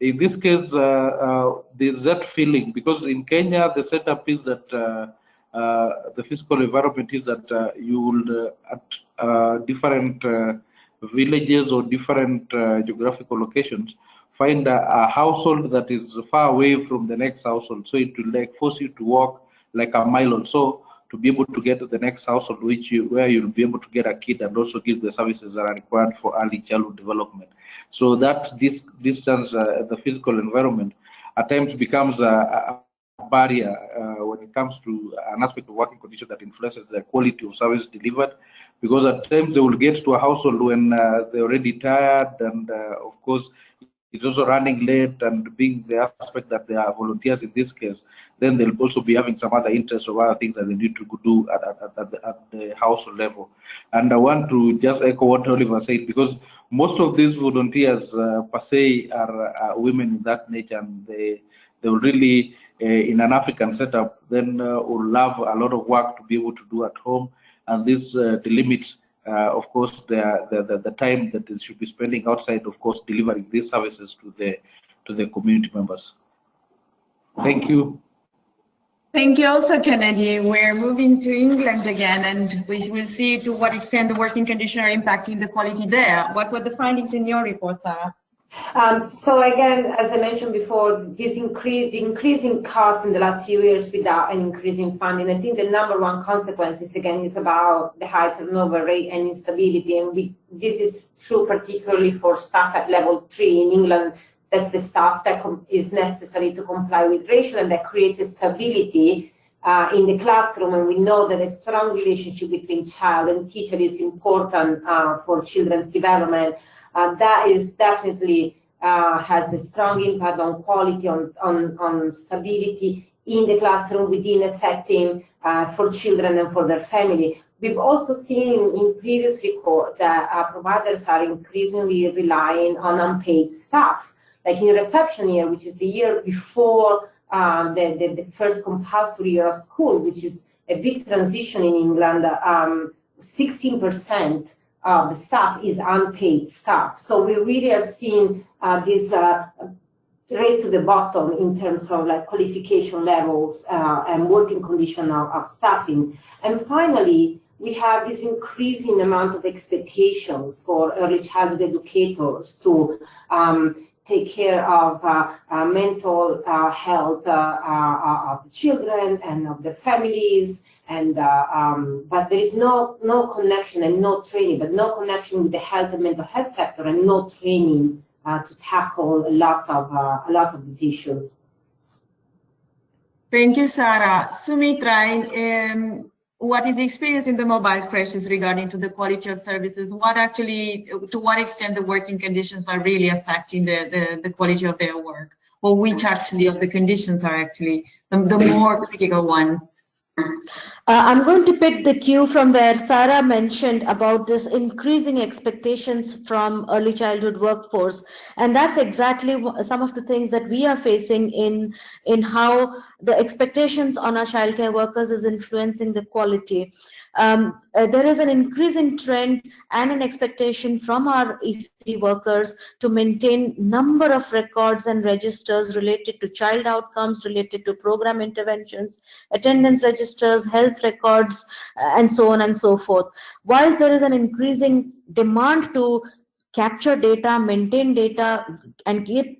In this case, there's that feeling, because in Kenya, the setup is that the physical environment is that you will, at different villages or different geographical locations, find a household that is far away from the next household. So it will like force you to walk like a mile or so to be able to get to the next household, where you'll be able to get a kid and also give the services that are required for early childhood development. So that this distance, the physical environment, at times becomes a barrier when it comes to an aspect of working condition that influences the quality of service delivered, because at times they will get to a household when they're already tired, and of course it's also running late, and being the aspect that they are volunteers in this case, then they'll also be having some other interests or other things that they need to do at the household level. And I want to just echo what Oliver said, because most of these volunteers per se are women in that nature, and they will really in an African setup, then we'll have a lot of work to be able to do at home, and this delimits, of course, the time that they should be spending outside, of course, delivering these services to the community members. Thank you. Thank you also, Kennedy. We're moving to England again, and we will see to what extent the working conditions are impacting the quality there. What were the findings in your report, Sarah? So again, as I mentioned before, the increasing costs in the last few years without an increase in funding, I think the number one consequence is, again, is about the high turnover rate and instability. And this is true particularly for staff at level 3 in England. That's the staff that is necessary to comply with ratio, and that creates a stability in the classroom. And we know that a strong relationship between child and teacher is important for children's development. That is definitely has a strong impact on quality, on stability in the classroom within a setting for children and for their family. We've also seen in previous reports that providers are increasingly relying on unpaid staff. Like in reception year, which is the year before the first compulsory year of school, which is a big transition in England, 16% of the staff is unpaid staff. So we really are seeing this race to the bottom in terms of like qualification levels and working condition of staffing. And finally, we have this increasing amount of expectations for early childhood educators to take care of mental health of the children and of their families, and but there is no connection and no training, but no connection with the health and mental health sector, and no training to tackle lots of these issues. Thank you, Sarah. Sumitra, what is the experience in the mobile creches regarding to the quality of services? What actually, to what extent the working conditions are really affecting the quality of their work? Or which actually of the conditions are actually the more critical ones? I'm going to pick the cue from where Sarah mentioned about this increasing expectations from early childhood workforce, and that's exactly some of the things that we are facing in how the expectations on our childcare workers is influencing the quality. There is an increasing trend and an expectation from our ECD workers to maintain number of records and registers related to child outcomes, related to program interventions, attendance registers, health records, and so on and so forth. While there is an increasing demand to capture data, maintain data, and keep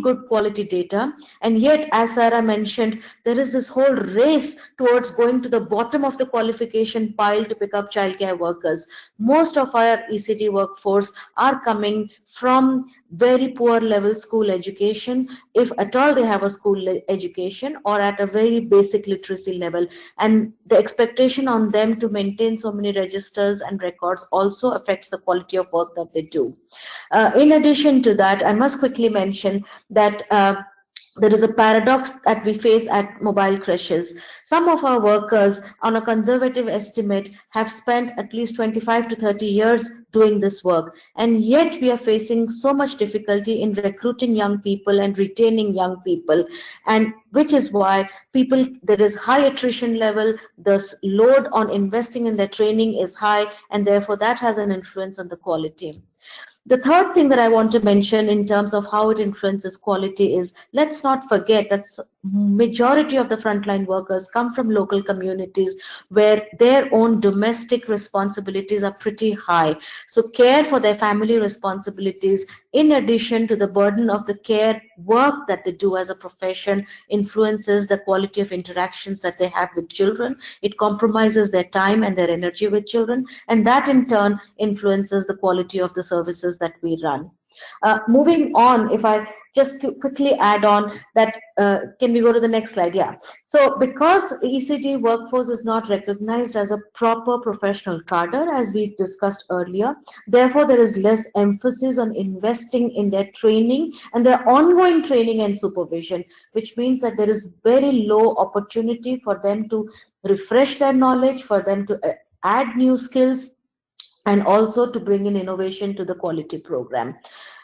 good quality data, and yet, as Sarah mentioned, there is this whole race towards going to the bottom of the qualification pile to pick up childcare workers. Most of our ECD workforce are coming from very poor level school education, if at all they have a school education, or at a very basic literacy level, and the expectation on them to maintain so many registers and records also affects the quality of work that they do. In addition to that, I must quickly mention that there is a paradox that we face at mobile creches. Some of our workers, on a conservative estimate, have spent at least 25 to 30 years doing this work, and yet we are facing so much difficulty in recruiting young people and retaining young people, and which is why there is high attrition level, the load on investing in their training is high, and therefore that has an influence on the quality. The third thing that I want to mention in terms of how it influences quality is, let's not forget that majority of the frontline workers come from local communities where their own domestic responsibilities are pretty high. So care for their family responsibilities, in addition to the burden of the care work that they do as a profession, influences the quality of interactions that they have with children. It compromises their time and their energy with children, and that in turn influences the quality of the services that we run. Moving on, if I just quickly add on that, can we go to the next slide? Yeah. So because ECD workforce is not recognized as a proper professional cadre, as we discussed earlier, therefore there is less emphasis on investing in their training and their ongoing training and supervision, which means that there is very low opportunity for them to refresh their knowledge, for them to add new skills, and also to bring in innovation to the quality program.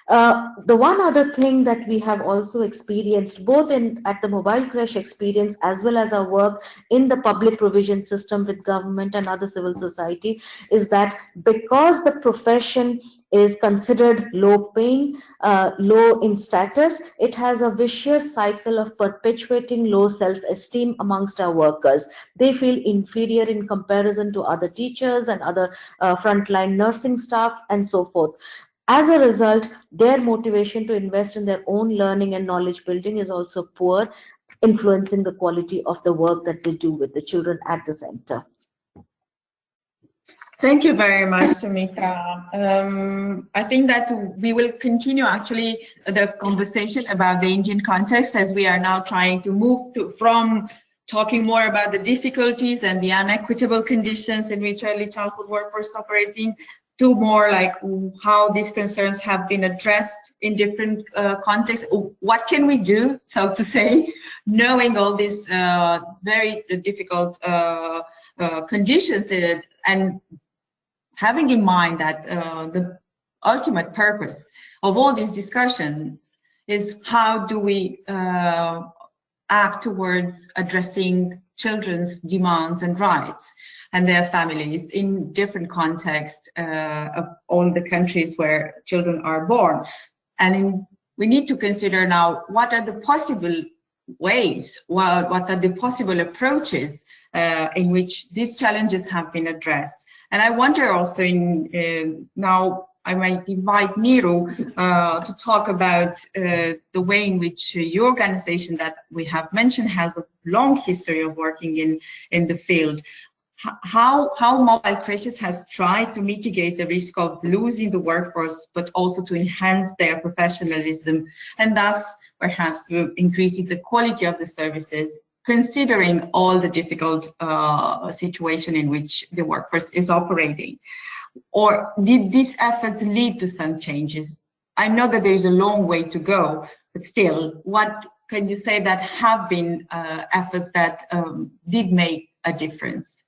The one other thing that we have also experienced, both at the mobile creche experience as well as our work in the public provision system with government and other civil society, is that because the profession is considered low paying, low in status, it has a vicious cycle of perpetuating low self-esteem amongst our workers. They feel inferior in comparison to other teachers and other frontline nursing staff and so forth. As a result, their motivation to invest in their own learning and knowledge building is also poor, influencing the quality of the work that they do with the children at the center. Thank you very much, Sumitra. I think that we will continue actually the conversation about the Indian context, as we are now trying to move from talking more about the difficulties and the unequitable conditions in which early childhood workforce operating, to more like how these concerns have been addressed in different contexts. What can we do, so to say, knowing all these very difficult conditions and having in mind that the ultimate purpose of all these discussions is how do we act towards addressing children's demands and rights and their families in different contexts of all the countries where children are born. And we need to consider now what are the possible ways, what are the possible approaches in which these challenges have been addressed. And I wonder also now I might invite Niru to talk about the way in which your organization that we have mentioned has a long history of working in the field. How mobile creches has tried to mitigate the risk of losing the workforce, but also to enhance their professionalism and thus perhaps increasing the quality of the services, considering all the difficult situation in which the workforce is operating? Or did these efforts lead to some changes? I know that there is a long way to go, but still, what can you say that have been efforts that did make a difference?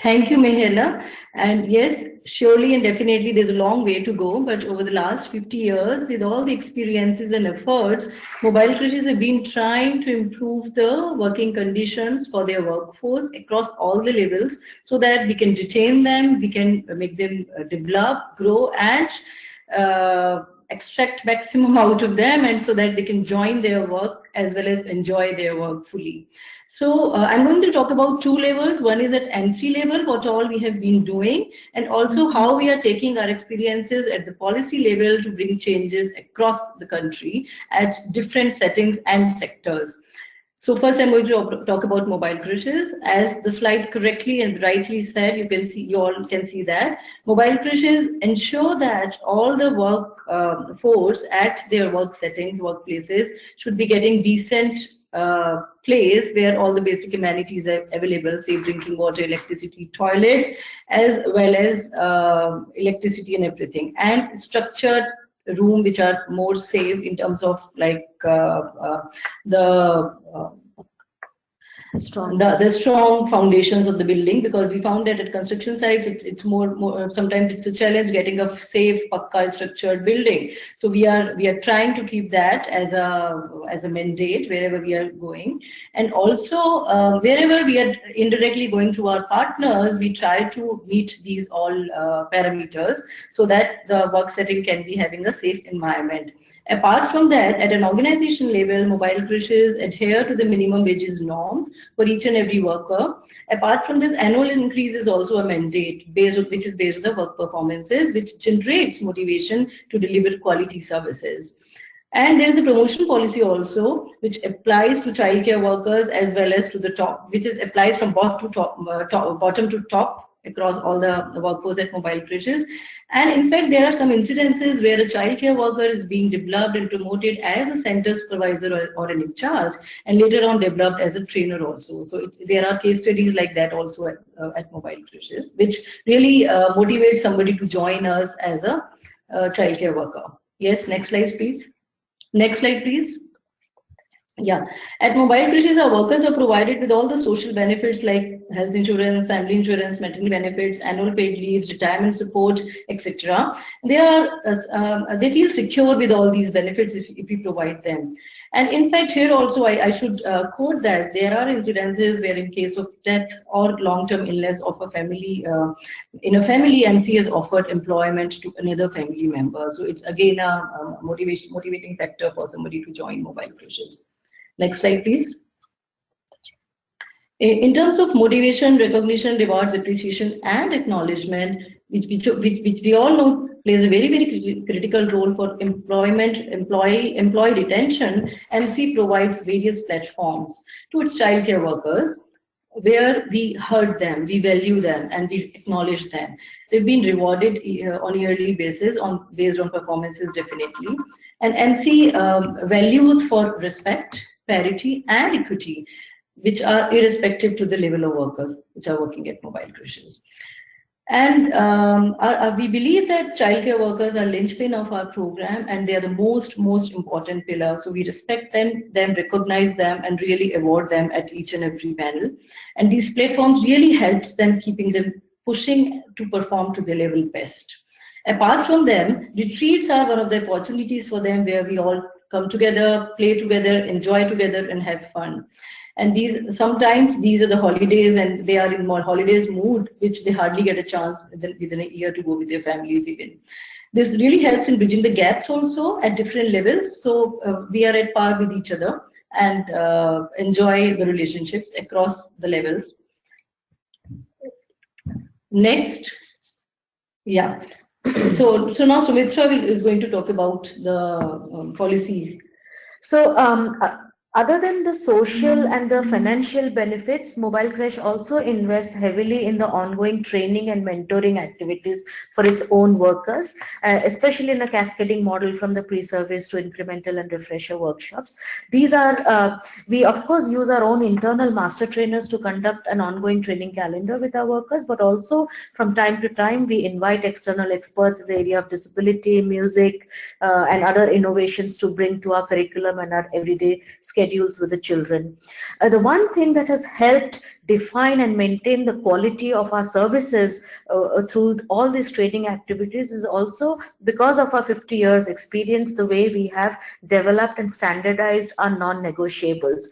Thank you, Mihela. And yes, surely and definitely there's a long way to go, but over the last 50 years, with all the experiences and efforts, mobile creches have been trying to improve the working conditions for their workforce across all the levels so that we can retain them, we can make them develop, grow, and extract maximum out of them, and so that they can join their work as well as enjoy their work fully. So I'm going to talk about two levels. One is at NC level, what all we have been doing, and also how we are taking our experiences at the policy level to bring changes across the country at different settings and sectors. So first I'm going to talk about mobile creches. As the slide correctly and rightly said, you all can see that mobile creches ensure that all the workforce at their work settings, workplaces should be getting decent place where all the basic amenities are available, say drinking water, electricity, toilets, as well as electricity and everything, and structured room which are more safe in terms of like the strong foundations of the building, because we found that at construction sites it's more sometimes it's a challenge getting a safe pakka structured building. So we are trying to keep that as a mandate wherever we are going, and also wherever we are indirectly going through our partners, we try to meet these all parameters so that the work setting can be having a safe environment. Apart from that, at an organization level, mobile creches adhere to the minimum wages norms for each and every worker. Apart from this, annual increase is also a mandate which is based on the work performances, which generates motivation to deliver quality services. And there is a promotion policy also, which applies to childcare workers as well as to the top, which applies from bottom to top across all the workforce at mobile creches. And in fact, there are some incidences where a childcare worker is being developed and promoted as a center supervisor or an in charge, and later on developed as a trainer also. So there are case studies like that also at mobile creches, which really motivates somebody to join us as a childcare worker. Yes, next slide, please. Next slide, please. Yeah, at mobile creches, our workers are provided with all the social benefits like health insurance, family insurance, maternity benefits, annual paid leaves, retirement support, etc. They feel secure with all these benefits if we provide them. And in fact, here also I should quote that there are incidences where, in case of death or long-term illness of a family, in a family, MC has offered employment to another family member. So it's again a motivating factor for somebody to join mobile creches. Next slide, please. In terms of motivation, recognition, rewards, appreciation, and acknowledgement, which we all know plays a very critical role for employee retention, MC provides various platforms to its childcare workers where we heard them, we value them, and we acknowledge them. They've been rewarded on a yearly basis based on performances, definitely. And MC values for respect, parity, and equity, which are irrespective to the level of workers which are working at mobile creches. And we believe that childcare workers are linchpin of our program, and they are the most important pillar. So we respect them, recognize them, and really award them at each and every panel. And these platforms really helps them, keeping them pushing to perform to their level best. Apart from them, retreats are one of the opportunities for them where we all come together, play together, enjoy together, and have fun. And sometimes these are the holidays, and they are in more holidays mood, which they hardly get a chance within a year to go with their families even. This really helps in bridging the gaps also at different levels. So we are at par with each other and enjoy the relationships across the levels. Next. Yeah. So now Sumitra is going to talk about the policy. So other than the social and the financial benefits, Mobile Creche also invests heavily in the ongoing training and mentoring activities for its own workers, especially in a cascading model from the pre-service to incremental and refresher workshops. These are, we of course use our own internal master trainers to conduct an ongoing training calendar with our workers, but also from time to time we invite external experts in the area of disability, music, and other innovations to bring to our curriculum and our everyday schedules with the children. The one thing that has helped define and maintain the quality of our services through all these training activities is also because of our 50 years experience, the way we have developed and standardized our non-negotiables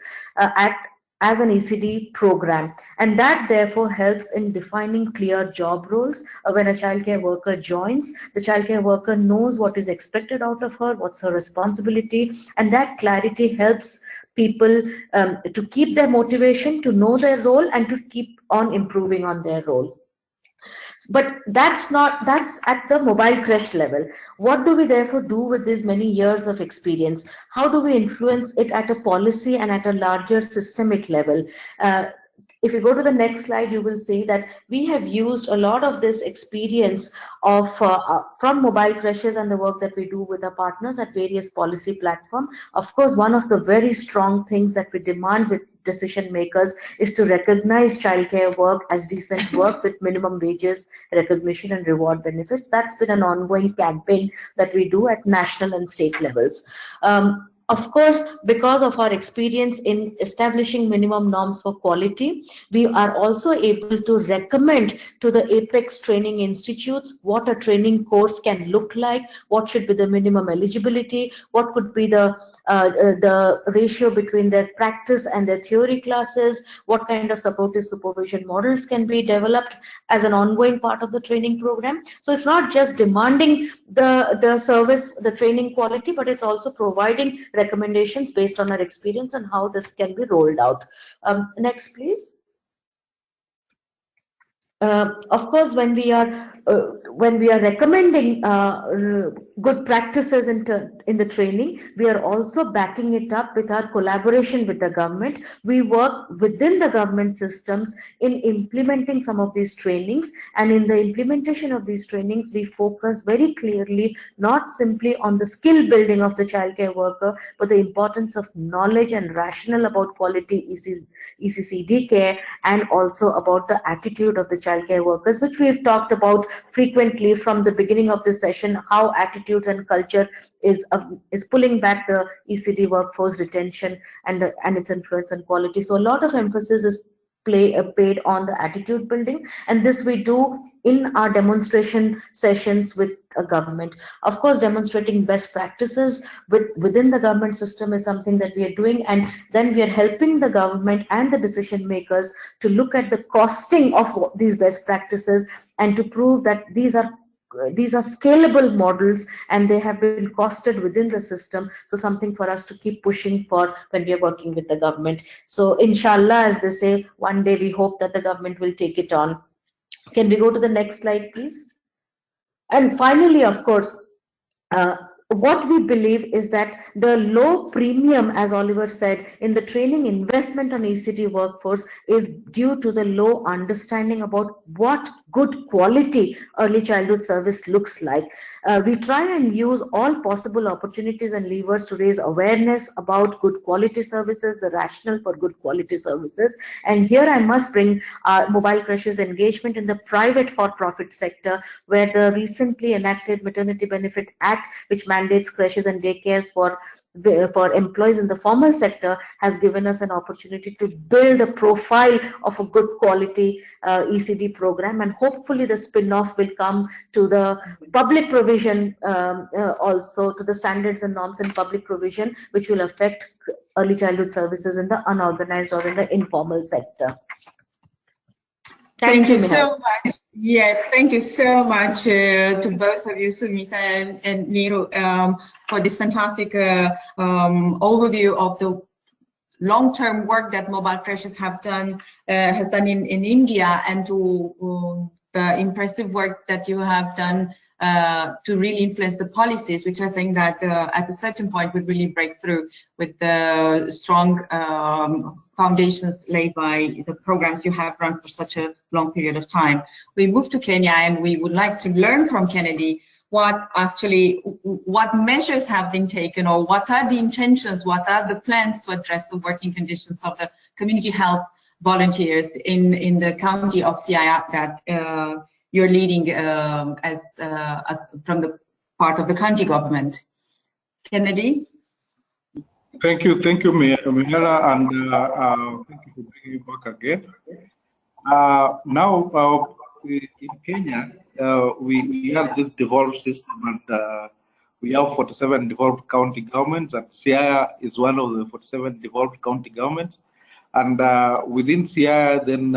as an ECD program, and that therefore helps in defining clear job roles. When a childcare worker joins, the childcare worker knows what is expected out of her, what's her responsibility, and that clarity helps people to keep their motivation, to know their role, and to keep on improving on their role. But that's at the mobile creche level. What do we therefore do with these many years of experience? How do we influence it at a policy and at a larger systemic level? If you go to the next slide, you will see that we have used a lot of this experience of from mobile creches and the work that we do with our partners at various policy platforms. Of course, one of the very strong things that we demand with decision makers is to recognize childcare work as decent work with minimum wages, recognition, and reward benefits. That's been an ongoing campaign that we do at national and state levels. Of course, because of our experience in establishing minimum norms for quality, we are also able to recommend to the Apex training institutes what a training course can look like, what should be the minimum eligibility, what could be the ratio between their practice and their theory classes, what kind of supportive supervision models can be developed as an ongoing part of the training program. So it's not just demanding the service, the training quality, but it's also providing recommendations based on our experience and how this can be rolled out. Next, please. Of course, when we are recommending good practices in the training, we are also backing it up with our collaboration with the government. We work within the government systems in implementing some of these trainings, and in the implementation of these trainings, we focus very clearly not simply on the skill building of the childcare worker, but the importance of knowledge and rationale about quality ECCD care, and also about the attitude of the childcare workers, which we have talked about frequently from the beginning of this session how attitudes and culture is pulling back the ECD workforce retention and its influence on quality. So a lot of emphasis is paid on the attitude building, and this we do in our demonstration sessions with a government. Of course, demonstrating best practices within the government system is something that we are doing, and then we are helping the government and the decision makers to look at the costing of these best practices and to prove that these are scalable models and they have been costed within the system. So something for us to keep pushing for when we are working with the government. So inshallah, as they say, one day we hope that the government will take it on. Can we go to the next slide, please? And finally, of course, what we believe is that the low premium, as Oliver said, in the training investment on ECD workforce is due to the low understanding about what good quality early childhood service looks like. We try and use all possible opportunities and levers to raise awareness about good quality services, the rationale for good quality services. And here I must bring mobile creches engagement in the private for-profit sector, where the recently enacted Maternity Benefit Act, which mandates creches and daycares for employees in the formal sector, has given us an opportunity to build a profile of a good quality ECD program, and hopefully the spin-off will come to the public provision, also to the standards and norms in public provision, which will affect early childhood services in the unorganized or in the informal sector. Thank you so much. Yes, thank you so much to both of you, Sumita and Niru, for this fantastic overview of the long-term work that mobile creches has done in India, and to the impressive work that you have done to really influence the policies, which I think that at a certain point would really break through with the strong foundations laid by the programs you have run for such a long period of time. We move to Kenya, and we would like to learn from Kennedy what measures have been taken, or what are the intentions, what are the plans to address the working conditions of the community health volunteers in the county of Siaya that you're leading as from the part of the county government. Kennedy? Thank you, Mihaela, and thank you for bringing me back again. Now, in Kenya, we have this devolved system, and we have 47 devolved county governments, and Siaya is one of the 47 devolved county governments. And within Siaya, then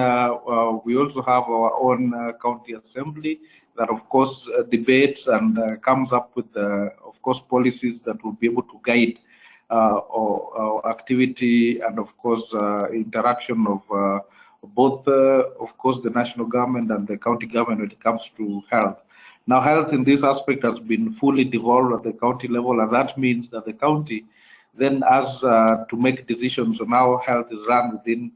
we also have our own county assembly that, of course, debates and comes up with, of course, policies that will be able to guide our activity and, of course, interaction of both, of course, the national government and the county government when it comes to health. Now, health in this aspect has been fully devolved at the county level, and that means that the county then has to make decisions on how health is run within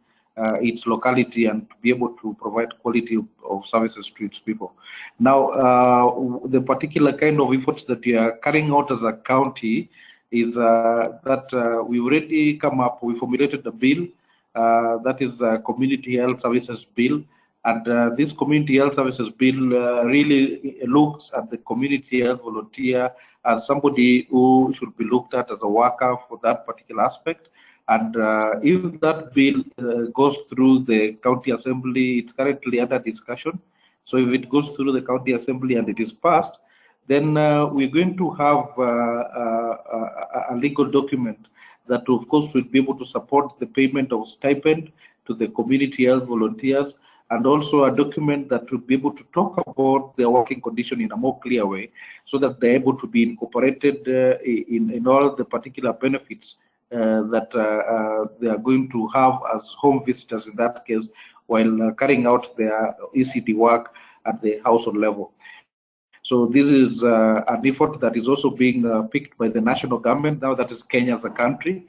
its locality and to be able to provide quality of services to its people. Now, the particular kind of efforts that we are carrying out as a county is that we already we formulated a bill that is a community health services bill. And this community health services bill really looks at the community health volunteer as somebody who should be looked at as a worker for that particular aspect. And if that bill goes through the county assembly, it's currently under discussion. So if it goes through the county assembly and it is passed, then we're going to have a legal document that, of course, will be able to support the payment of stipend to the community health volunteers, and also a document that will be able to talk about their working condition in a more clear way, so that they're able to be incorporated in all the particular benefits that they are going to have as home visitors in that case, while carrying out their ECD work at the household level. So this is an effort that is also being picked by the national government, now that is Kenya as a country,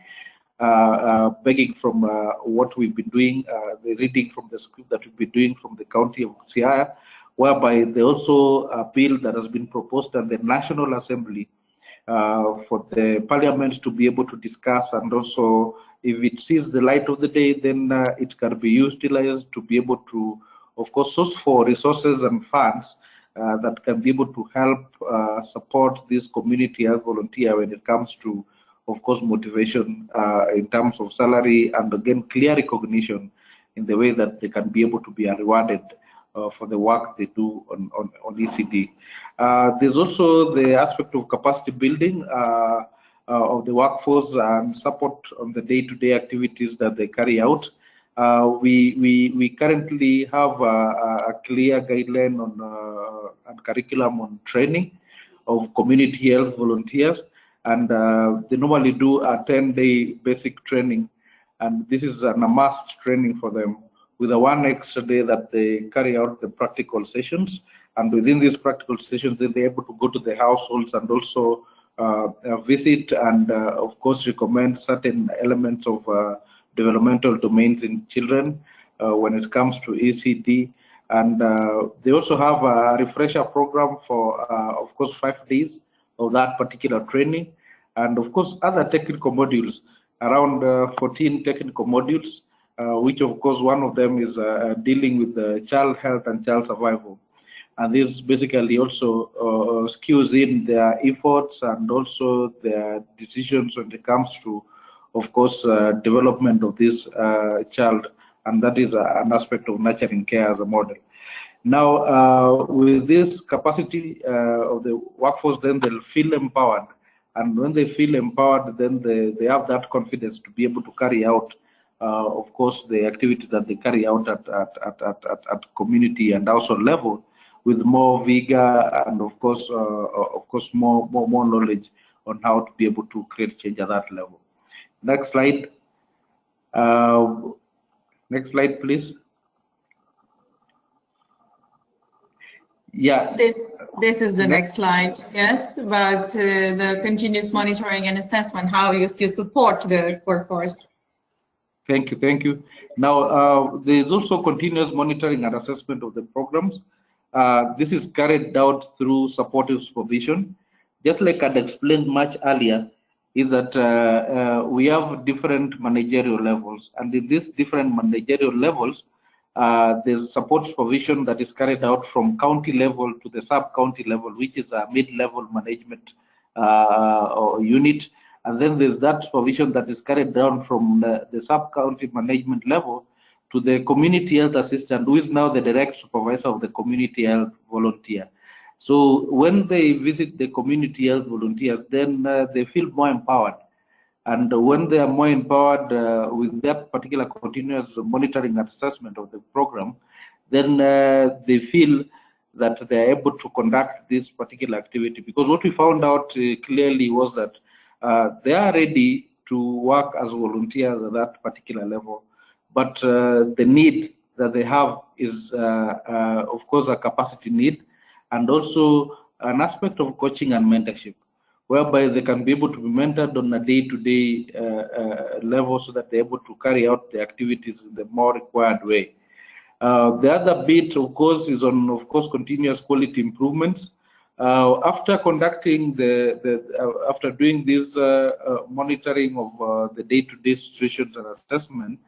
begging from what we've been doing, the reading from the script that we've been doing from the county of Siaya, whereby there also a bill that has been proposed at the National Assembly for the Parliament to be able to discuss, and also if it sees the light of the day, then it can be utilized to be able to, of course, source for resources and funds that can be able to help support this community health volunteer when it comes to, of course, motivation in terms of salary, and again, clear recognition in the way that they can be able to be rewarded for the work they do on ECD. There's also the aspect of capacity building of the workforce and support on the day-to-day activities that they carry out. We currently have a clear guideline on and curriculum on training of community health volunteers, and they normally do a 10-day basic training, and this is a must training for them, with a one extra day that they carry out the practical sessions. And within these practical sessions, they're able to go to the households and also visit and, of course, recommend certain elements of developmental domains in children when it comes to ECD. And they also have a refresher program for, of course, 5 days of that particular training. And, of course, other technical modules, around 14 technical modules, which, of course, one of them is dealing with the child health and child survival. And this basically also skews in their efforts and also their decisions when it comes to, of course, development of this child. And that is an aspect of nurturing care as a model. Now, with this capacity of the workforce, then they'll feel empowered. And when they feel empowered, then they have that confidence to be able to carry out, of course, the activities that they carry out at community and household level, with more vigor and, of course, more knowledge on how to be able to create change at that level. Next slide. Next slide, please. Yeah. This is the next slide. Yes, about the continuous monitoring and assessment, how you still support the workforce. Thank you, thank you. Now, there is also continuous monitoring and assessment of the programs. This is carried out through supportive supervision. Just like I'd explained much earlier, is that we have different managerial levels, and in these different managerial levels, there's support supervision that is carried out from county level to the sub-county level, which is a mid-level management unit. And then there's that supervision that is carried down from the sub-county management level to the community health assistant, who is now the direct supervisor of the community health volunteer. So when they visit the community health volunteers, then they feel more empowered. And when they are more empowered with that particular continuous monitoring and assessment of the program, then they feel that they are able to conduct this particular activity. Because what we found out clearly was that they are ready to work as volunteers at that particular level, but the need that they have is, of course, a capacity need, and also an aspect of coaching and mentorship, whereby they can be able to be mentored on a day-to-day level so that they're able to carry out the activities in the more required way. The other bit, of course, is on, of course, continuous quality improvements. After conducting after doing this monitoring of the day-to-day situations and assessment,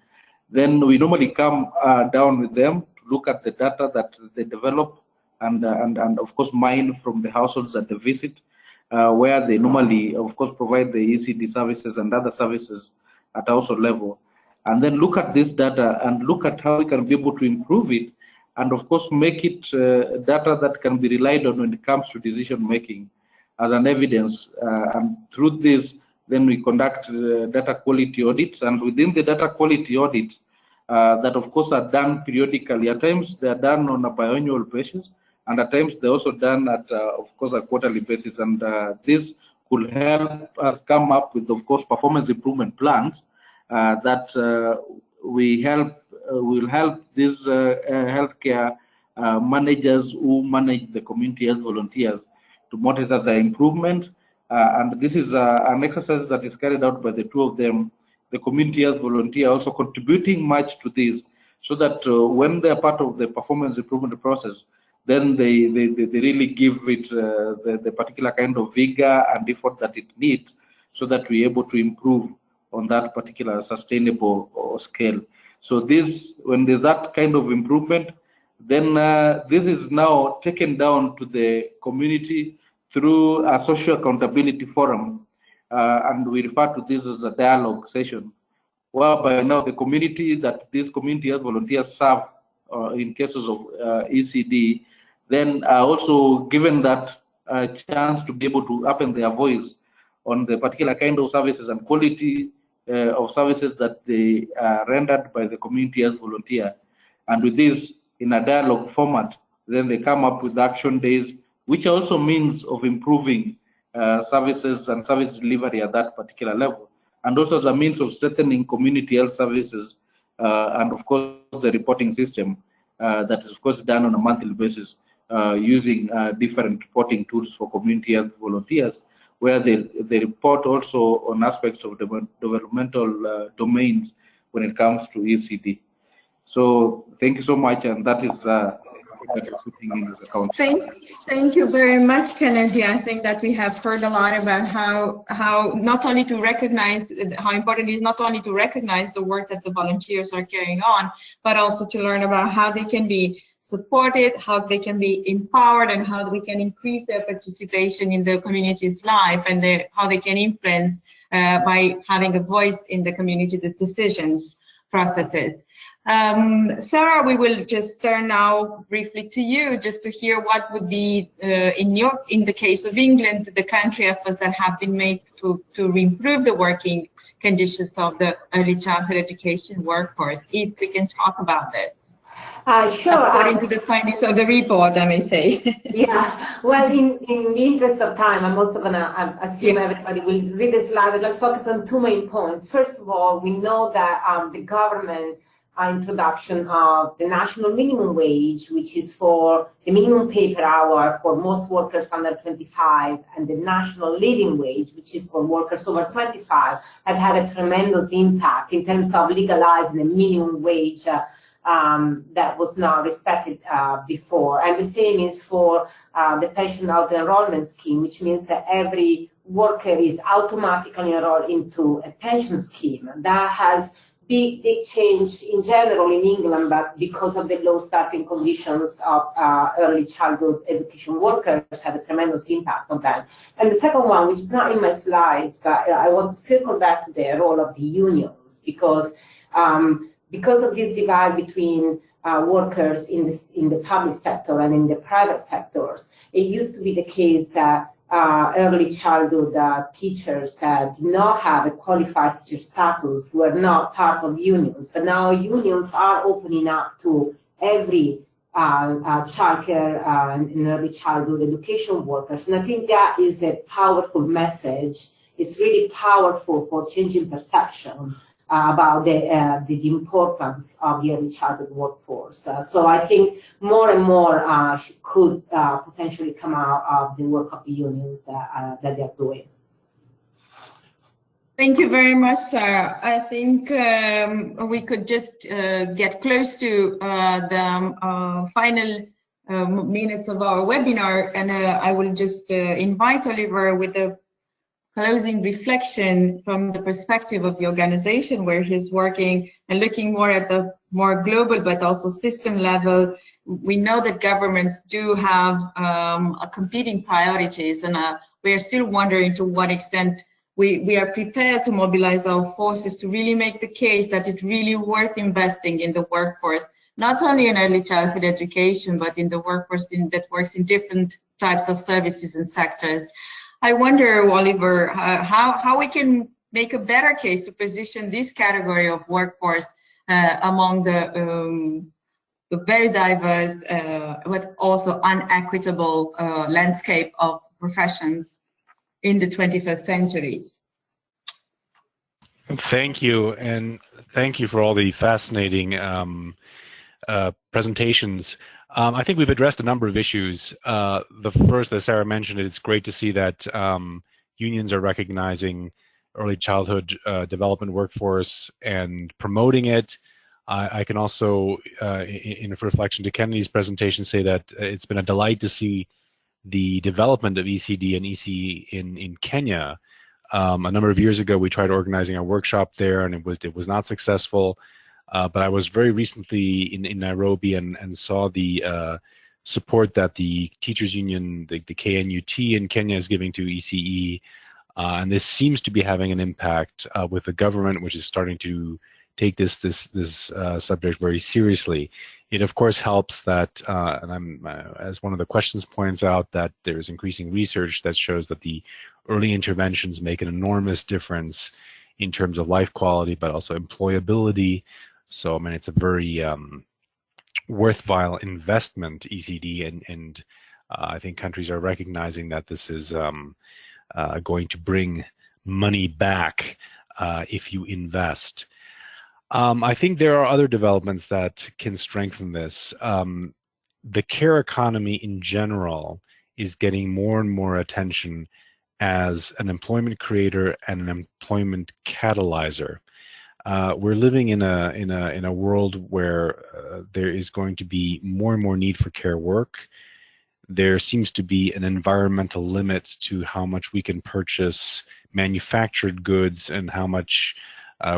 then we normally come down with them to look at the data that they develop and of course mine from the households that they visit, where they normally, of course, provide the ECD services and other services at household level, and then look at this data and look at how we can be able to improve it, and of course make it data that can be relied on when it comes to decision making as an evidence. And through this, then we conduct data quality audits, and within the data quality audits that of course are done periodically. At times they are done on a biannual basis, and at times they're also done at of course a quarterly basis, and this could help us come up with, of course, performance improvement plans that will help these healthcare managers who manage the community health volunteers to monitor the improvement. And this is an exercise that is carried out by the two of them, the community health volunteer also contributing much to this, so that when they are part of the performance improvement process, then they really give it the particular kind of vigor and effort that it needs, so that we're able to improve on that particular sustainable scale. So this, when there's that kind of improvement, then this is now taken down to the community through a social accountability forum, and we refer to this as a dialogue session, whereby now the community that these community health volunteers serve in cases of ECD, then are also given that chance to be able to open their voice on the particular kind of services and quality of services that they are rendered by the community health volunteer. And with this, in a dialogue format, then they come up with action days, which are also means of improving services and service delivery at that particular level, and also as a means of strengthening community health services, and of course the reporting system that is of course done on a monthly basis using different reporting tools for community health volunteers, where they report also on aspects of developmental domains when it comes to ECD. So thank you so much, and that is putting in this account. Thank you very much, Kennedy. I think that we have heard a lot about how not only to recognize how important it is not only to recognize the work that the volunteers are carrying on, but also to learn about how they can be supported, how they can be empowered, and how we can increase their participation in the community's life, and how they can influence by having a voice in the community's decisions processes. Sarah, we will just turn now briefly to you, just to hear what would be, in the case of England, the country efforts that have been made to improve the working conditions of the early childhood education workforce. If we can talk about this. Sure. According to the findings of the report, I may say. Yeah, well, in the interest of time, I'm also going to assume everybody will read the slide, but let's focus on two main points. First of all, we know that the government introduction of the national minimum wage, which is for the minimum pay per hour for most workers under 25, and the national living wage, which is for workers over 25, have had a tremendous impact in terms of legalizing a minimum wage that was not respected before. And the same is for the pension auto-enrollment scheme, which means that every worker is automatically enrolled into a pension scheme. That has big change in general in England, but because of the low starting conditions of early childhood education workers, had a tremendous impact on that. And the second one, which is not in my slides, but I want to circle back to the role of the unions, because of this divide between workers in the public sector and in the private sectors, it used to be the case that early childhood teachers that did not have a qualified teacher status were not part of unions, but now unions are opening up to every childcare and early childhood education workers. And I think that is a powerful message. It's really powerful for changing perception about the importance of the early childhood workforce. So I think more and more could potentially come out of the work of the unions that they're doing. Thank you very much, Sarah. I think we could just get close to the final minutes of our webinar, and I will just invite Oliver with the closing reflection from the perspective of the organization where he's working and looking more at the more global but also system level. We know that governments do have competing priorities, and we are still wondering to what extent we are prepared to mobilize our forces to really make the case that it's really worth investing in the workforce, not only in early childhood education, but in the workforce that works in different types of services and sectors. I wonder, Oliver, how we can make a better case to position this category of workforce among the very diverse but also unequitable landscape of professions in the 21st centuries. Thank you, and thank you for all the fascinating presentations. I think we've addressed a number of issues. The first, as Sarah mentioned, it's great to see that unions are recognizing early childhood development workforce and promoting it. I can also, in reflection to Kennedy's presentation, say that it's been a delight to see the development of ECD and EC in Kenya. A number of years ago, we tried organizing a workshop there, and it was not successful. but I was very recently in Nairobi and saw the support that the teachers union, the KNUT in Kenya is giving to ECE, and this seems to be having an impact with the government, which is starting to take this subject very seriously. It of course helps that, and as one of the questions points out, that there's increasing research that shows that the early interventions make an enormous difference in terms of life quality, but also employability. So I mean, it's a very worthwhile investment, ECD, and I think countries are recognizing that this is going to bring money back if you invest. I think there are other developments that can strengthen this. The care economy in general is getting more and more attention as an employment creator and an employment catalyzer. We're living in a world where there is going to be more and more need for care work. There seems to be an environmental limit to how much we can purchase manufactured goods and how much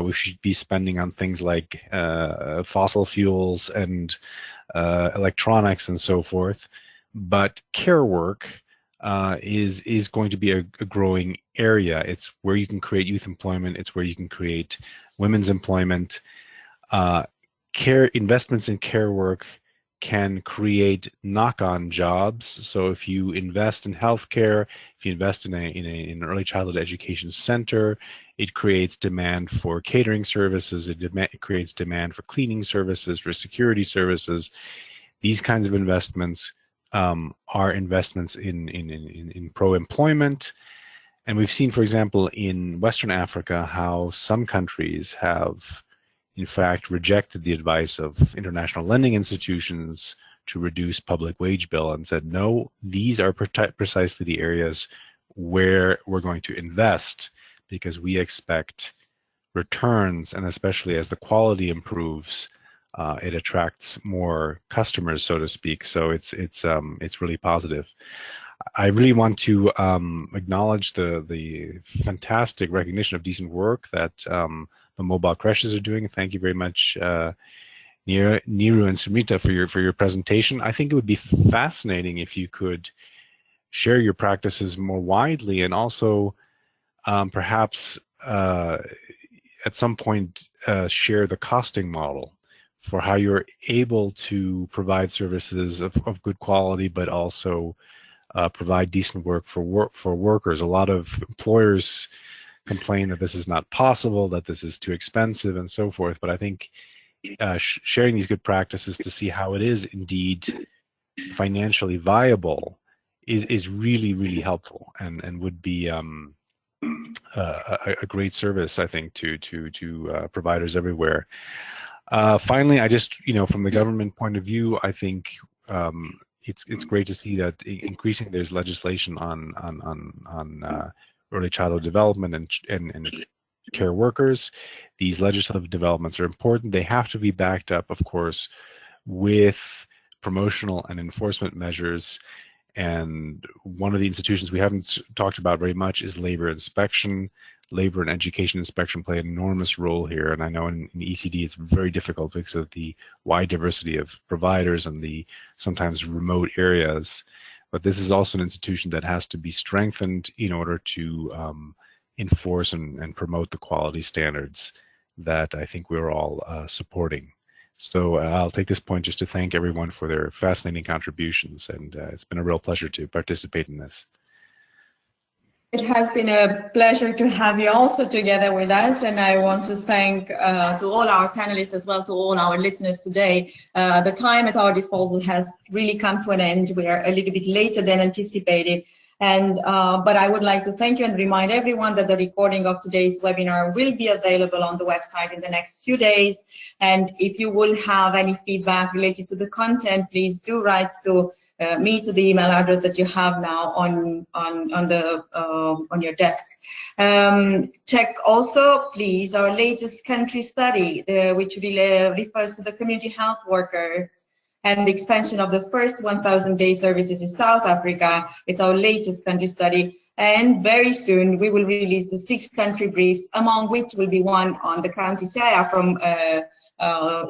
we should be spending on things like fossil fuels and electronics and so forth. But care work is going to be a growing area. It's where you can create youth employment. It's where you can create women's employment. Investments in care work can create knock-on jobs. So if you invest in healthcare, if you invest in an early childhood education center, it creates demand for catering services. It creates demand for cleaning services, for security services. These kinds of investments are investments in pro-employment. And we've seen, for example, in Western Africa, how some countries have in fact rejected the advice of international lending institutions to reduce public wage bill and said, no, these are precisely the areas where we're going to invest because we expect returns, and especially as the quality improves, it attracts more customers, so to speak. So it's really positive. I really want to acknowledge the fantastic recognition of decent work that the mobile creches are doing. Thank you very much, Niru and Sumita, for your presentation. I think it would be fascinating if you could share your practices more widely, and also perhaps at some point share the costing model for how you're able to provide services of good quality, but also provide decent work for workers. A lot of employers complain that this is not possible, that this is too expensive, and so forth. But I think sharing these good practices to see how it is indeed financially viable is really, really helpful, and would be a great service, I think, to providers everywhere. Finally, I just, from the government point of view, I think it's great to see that increasingly there's legislation on early childhood development and care workers. These legislative developments are important. They have to be backed up, of course, with promotional and enforcement measures. And one of the institutions we haven't talked about very much is labor inspection. Labor and education inspection play an enormous role here, and I know in ECD it's very difficult because of the wide diversity of providers and the sometimes remote areas. But this is also an institution that has to be strengthened in order to enforce and promote the quality standards that I think we're all supporting. So I'll take this point just to thank everyone for their fascinating contributions, and it's been a real pleasure to participate in this. It has been a pleasure to have you also together with us, and I want to thank to all our panelists as well, to all our listeners today. The time at our disposal has really come to an end. We are a little bit later than anticipated, and but I would like to thank you and remind everyone that the recording of today's webinar will be available on the website in the next few days. And if you will have any feedback related to the content, please do write to me to the email address that you have now on your desk. Check also, please, our latest country study, which refers to the community health workers and the expansion of the first 1,000 day services in South Africa. It's our latest country study. And very soon we will release the 6 country briefs, among which will be one on the county CIR from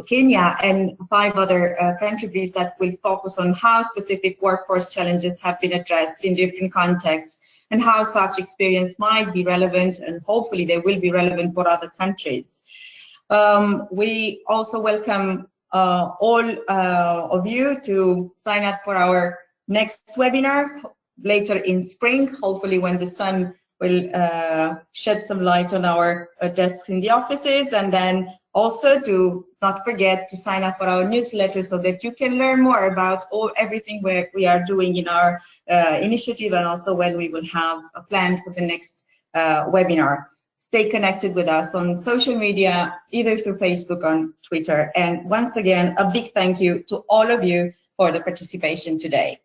Kenya, and 5 other countries that will focus on how specific workforce challenges have been addressed in different contexts and how such experience might be relevant, and hopefully they will be relevant for other countries. We also welcome all of you to sign up for our next webinar later in spring, hopefully when the sun will shed some light on our desks in the offices, and then also to not forget to sign up for our newsletter so that you can learn more about everything we are doing in our initiative, and also when we will have a plan for the next webinar. Stay connected with us on social media, either through Facebook or Twitter. And once again, a big thank you to all of you for the participation today.